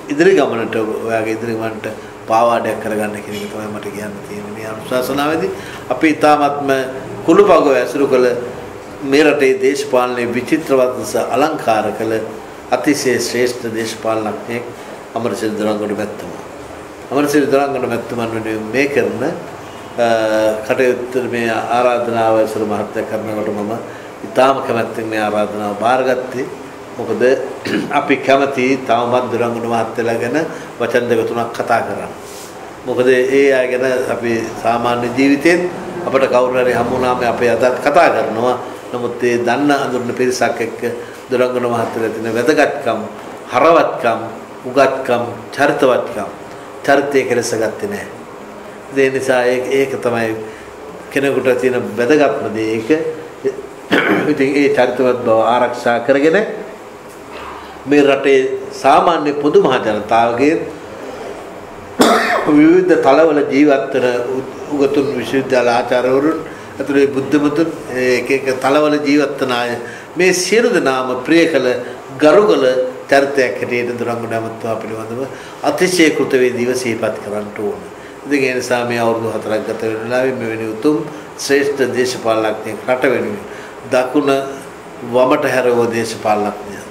ඉදිරි ගමනට ඔයාගේ ඉදිරි ගමනට පාවාඩයක් කරගන්න කියන එක තමයි මට කියන්න තියෙන්නේ. අනුශාසනාවේදී අපි තාමත්ම කුළුපගව ඇසුරු කළ මේ රටේ දේශපාලනයේ විචිත්‍රවත් අලංකාර කළ අතිශය ශ්‍රේෂ්ඨ දේශපාලනඥයෙක් අමරසිරි දොරංගොඩ මැතිතුමා. අමරසිරි දොරංගොඩ මැතිතුමන් වෙනුවෙන් මේ කරන කටයුතු මේ ආරාධනාව ඇසුරු මහත්ය කරනකොට මම ඉතාම කැමැත්තෙන් මේ ආරාධනාව බාරගත්තේ. මොකද අපි කැමති තවමත් දොරංගොඩ මහත්තයලා ගැන වචන දෙක තුනක් කතා කරන්න. මොකද ඒ අය ගැන අපි සාමාන්‍ය ජීවිතෙත් අපට කවුරු හරි හමු වුණාම අපි අදත් කතා කරනවා. නමුත් ඒ දන්න අඳුරන පිරිසක් එක්ක දොරංගොඩ මහත්තයලා තියෙන වැදගත්කම්, හරවත්කම්, උගත්කම්, චරිතවත්කම් චරිතය කෙලස ගත්තේ නැහැ. ඒ නිසා ඒක තමයි කෙනෙකුට තියෙන වැදගත්ම දේ. ඒක ඉතින් ඒ චරිතවත් බව ආරක්ෂා කරගෙන මේ රටේ සාමාන්‍ය පොදු මහ ජනතාවගේ විවිධ තලවල ජීවත් වෙන උගතුන් විශ්වවිද්‍යාල ආචාර්යවරුන් අතුලේ බුද්ධමතුන් එක එක තලවල ජීවත් වන අය මේ සියලු දෙනාම ප්‍රිය කළ ගරුකල චරිතයක් හැටියට දොරංගොඩ මහත්මයා පිළිබඳව අතිශය කෘතවේදීව සිහිපත් කරන්න ඕන. ඉතින් ඒ නිසා මේ අවුරුදු 4ක් ගත වෙන වෙලාවේ මෙවැනි උතුම් ශ්‍රේෂ්ඨ දේශපාලනඥයෙක් රට වෙනුවෙන් දකුණ වමට හැරවෝ දේශපාලනඥයා.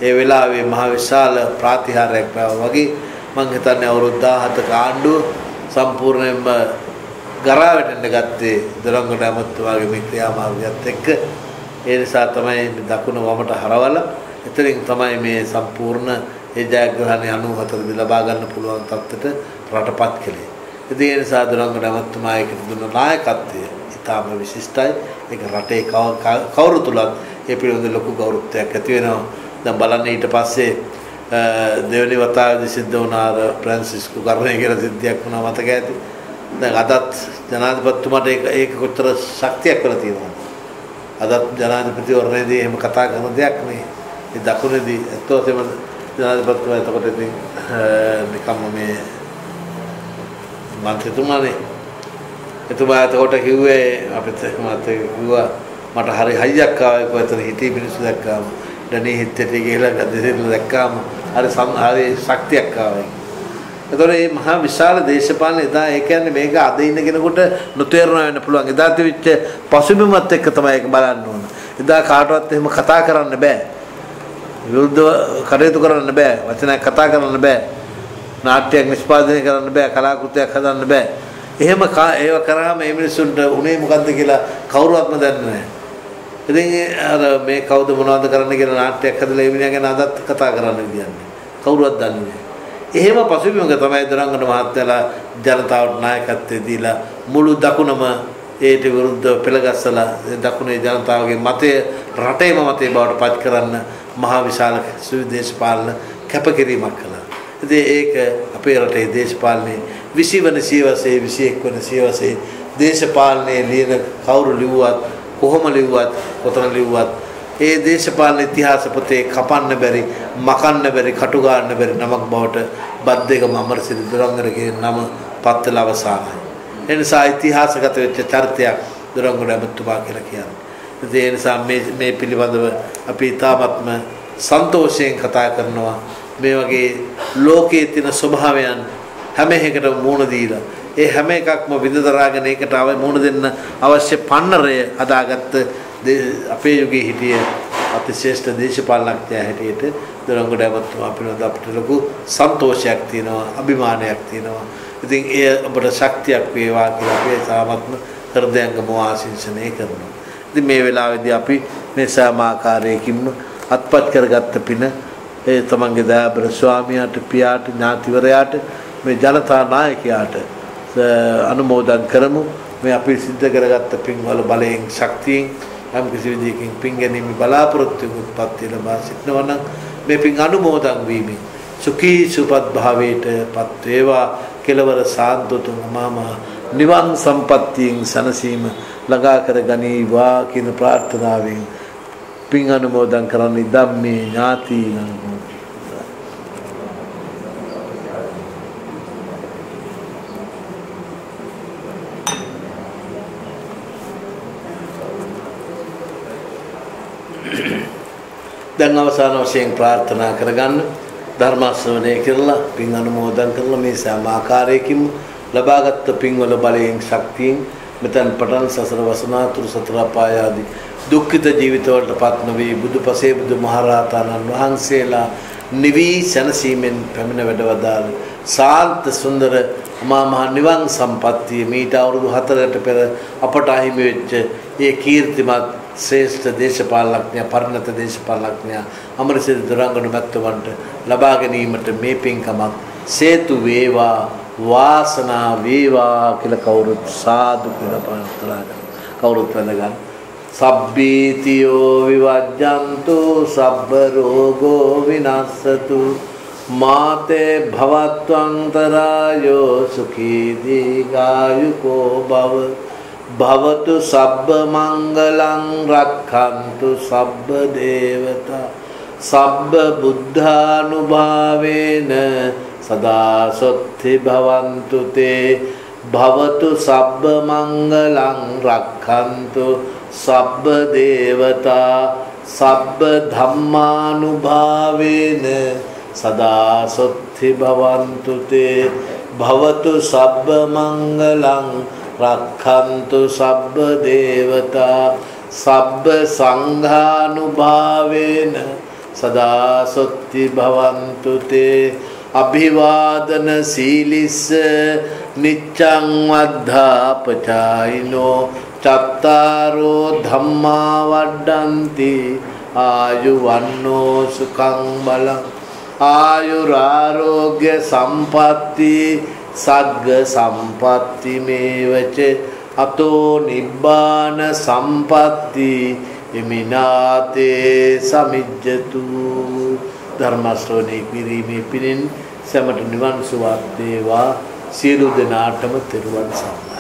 ඒ වෙලාවේ මහ විශාල ප්‍රාතිහාර්යයක් වගේ මම හිතන්නේ අවුරුදු 17ක ආණ්ඩුව සම්පූර්ණයෙන්ම ගරා වැටෙන්න ගත්තේ දොරංගොඩ මහත්මයාගේ මේ ක්‍රියාමාර්ගයත් එක්ක. ඒ නිසා තමයි දකුණ වමට හරවලා එතනින් තමයි මේ සම්පූර්ණ ඒ ජයග්‍රහණය 94 ලබා ගන්න පුළුවන් තත්ත්වයට රටපත් කළේ. ඉතින් ඒ නිසා දොරංගොඩ මහත්මයා ඒකට දුන්න නායකත්වය ඉතාම විශිෂ්ටයි. ඒක රටේ කවුරු තුලත් ඒ පිළිබඳ ලොකු ගෞරවයක් ඇති වෙනවා. දැන් බලන්න ඊට පස්සේ දෙවෙනි වතාවේදී සිද්ධ වුණ අර ෆ්‍රැන්සිස්කෝ කර්ණේ කියලා සිද්ධියක් වුණා මතක ඇති. දැන් අදත් ජනාධිපතිතුමාට ඒක කොතර ශක්තියක් වෙලා තියෙනවද? අදත් ජනාධිපතිවරණයේදී එහෙම කතා කරන දෙයක් නෙවෙයි. ඒ දකුණේදී ඇත්තටම ජනාධිපතිතුමා එතකොට ඉතින් නිකම්ම මේ මන්ත්‍රීතුමානේ එතුමා එතකොට කිව්වේ අපිට මට කිව්වා මට හරි හයියක් ආවා කොහෙතන හිටි මිනිස්සු දැක්කාම ඩනී හිටේ ගිහලා ගදෙන්න දැක්කාම හරි ශක්තියක් ආවා. එතකොට මේ මහා විශාල දේශපාලන එදා ඒ කියන්නේ මේක අද ඉන්න කෙනෙකුට නොතේරුණා වෙන්න පුළුවන්. එදා තිබිච්ච පසුබිමත් එක්ක තමයි ඒක බලන්න ඕන. එදා කාටවත් එහෙම කතා කරන්න බෑ. විරුද්ධව කටයුතු කරන්න බෑ. වචනයක් කතා කරන්න බෑ. නාට්‍යයක් නිෂ්පාදනය කරන්න බෑ. කලාකෘතියක් හදන්න බෑ. එහෙම ඒව කරාම මේ මිනිස්සුන්ට උනේ මොකද්ද කියලා කවුරුවත්ම දන්නේ නැහැ. ඉතින් අර මේ කවුද මොනවද කරන්න කියලා නාට්‍යයක් හදලා ඒ මිනිහා ගැන අදත් කතා කරන්න විදියන්නේ. කවුරුවත් දන්නේ නැහැ. එහෙම පසුබිමක තමයි දොරංගොඩ මහත්තයලා ජනතාවට නායකත්වය දීලා මුළු දකුණම ඒට විරුද්ධව පෙළගස්සලා දකුණේ ජනතාවගේ මතය රටේම මතය බවට පත් කරන්න මහා විශාල සුවිදේශපාලන කැපකිරීමක් කළා. ඉතින් ඒක අපේ රටේ දේශපාලනයේ 20 වන සියවසේ 21 වන සියවසේ දේශපාලනයේ ලියන කවුරු ලිව්වත් කොහොම ලිව්වත් කොතන ලිව්වත් ඒ දේශපාලන ඉතිහාස පොතේ කපන්න බැරි මකන්න බැරි කටු ගන්න බැරි නමක් බවට බද්දේගම අමරසිරි දොරංගොඩගේ නම පත් වෙලා අවසానයි. ඒ නිසා ඉතිහාසගත වෙච්ච චරිතයක් දොරංගොඩ මහත්මයා කියලා කියන්නේ. ඒ නිසා මේ පිළිබඳව අපි තාමත්ම සන්තෝෂයෙන් කතා කරනවා. මේ වගේ ලෝකයේ තියෙන ස්වභාවයන් හැම එකකටම මුහුණ දීලා ඒ හැම එකක්ම විඳදරාගෙන ඒකට මුහුණ දෙන්න අවශ්‍ය පන්නරය හදාගත්ත අපේ යුගයේ හිටිය අතිශ්‍රේෂ්ඨ දේශපාලනඥයා හැටියට දොරංගොඩ මහත්මයා පිළිබඳ අපිට ලොකු සන්තෝෂයක් තියෙනවා, අභිමානයක් තියෙනවා. ඉතින් ඒ අපට ශක්තියක් වේවා කියලා අපි සාමත්ම හෘදයාංගම ආශිර්වාදනය කරනවා. ඉතින් මේ වෙලාවේදී අපි මේ සෑම ආකාරයකින්ම අත්පත් කරගත්ත පින ඒ තමන්ගේ දයාබර ස්වාමියාට, පියාට, ඥාතිවරයාට, මේ ජනතා නායකයාට අනුමෝදන් කරමු. මේ අපි සිද්ධ කරගත්ත පින්වල බලයෙන් ශක්තියෙන් යම් කිසි විදිහකින් පින් ගැනීම බලාපොරොත්තු උත්පත්ති ලබා සිටනවා නම් මේ පින් අනුමෝදන් වීමෙන් සුඛී සුපත් භාවයට පත් වේවා. කෙලවර සාන්තුතුන් මම නිවන් සම්පත්තියෙන් සනසීම ළඟා කර ගනීවා කියන ප්‍රාර්ථනාවෙන් පින් අනුමෝදන් කරන්නේ ධම්මේ ඥාතිනං. දැන් අවසාන වශයෙන් ප්‍රාර්ථනා කරගන්න ධර්ම ශ්‍රවණය කරලා පින් අනුමෝදන් කරලා මේ සෑම ආකාරයකින්ම ලබාගත් පින්වල බලයෙන් ශක්තියෙන් මෙතන පටන් සසර වසනාතුරු සතර අපාය ආදී දුක්ඛිත ජීවිතවලට පත් නොවී බුදුපසේ බුදුමහරහතන් වහන්සේලා නිවි සැනසීමෙන් පැමිණ වැඩවදාළ සාන්ත සුන්දර අමා මහ නිවන් සම්පත්තිය මීට අවුරුදු 4කට පෙර අපට අහිමි වෙච්ච ඒ කීර්තිමත් ශ්‍රේෂ්ඨ දේශපාලනඥ පරිණත දේශපාලනඥ අමරසිරි දොරංගොඩ මැතිතුමන්ට ලබා ගැනීමට මේ පින්කමක් සේතු වේවා වාසනා වේවා කියලා කවුරුත් සාදු කියලා ප්‍රාර්ථනා කරනවා. කවුරුත් වැඳගන්න. සබ්බීතියෝ විවජ්ජන්තු සබ්බ රෝගෝ විනස්සතු මාතේ භවත්වන්තරායෝ සුඛී දීඝායුකෝ භව භවතු සබ්බ මංගලං රක්ඛන්තු සබ්බ දේවතා සබ්බ බුද්ධානුභාවේන සදා සොත්ති භවන්තු තේ භවතු සබ්බ මංගලං රක්ඛන්තු සබ්බ දේවතා සබ්බ ධම්මානුභාවේන සදා සොත්ති භවන්තු තේ භවතු සබ්බ මංගලං රක්ඛන්තු සබ්බ දේවතා සබ්බ සංඝානුභාවේන සදා සොත්ති භවන්තු තේ අභිවාදන සීලිස්ස නිච්ඡං වද්ධාපචායිනෝ චත්තාරෝ ධම්මා වඩ්ඩන්ති ආයුවන්නෝ සුඛං බලං ආයුරාරෝග්‍ය සම්පatti සග්ග සම්පatti මේවච අතෝ නිබ්බාන සම්පatti ඉමිනාතේ සමිජ්ජතු ධර්ම ශ්‍රවණය කිරීමේ පිණින් සමට නිවන් සුවත් වේවා සියලු දෙනාටම තෙරුවන් සරණයි.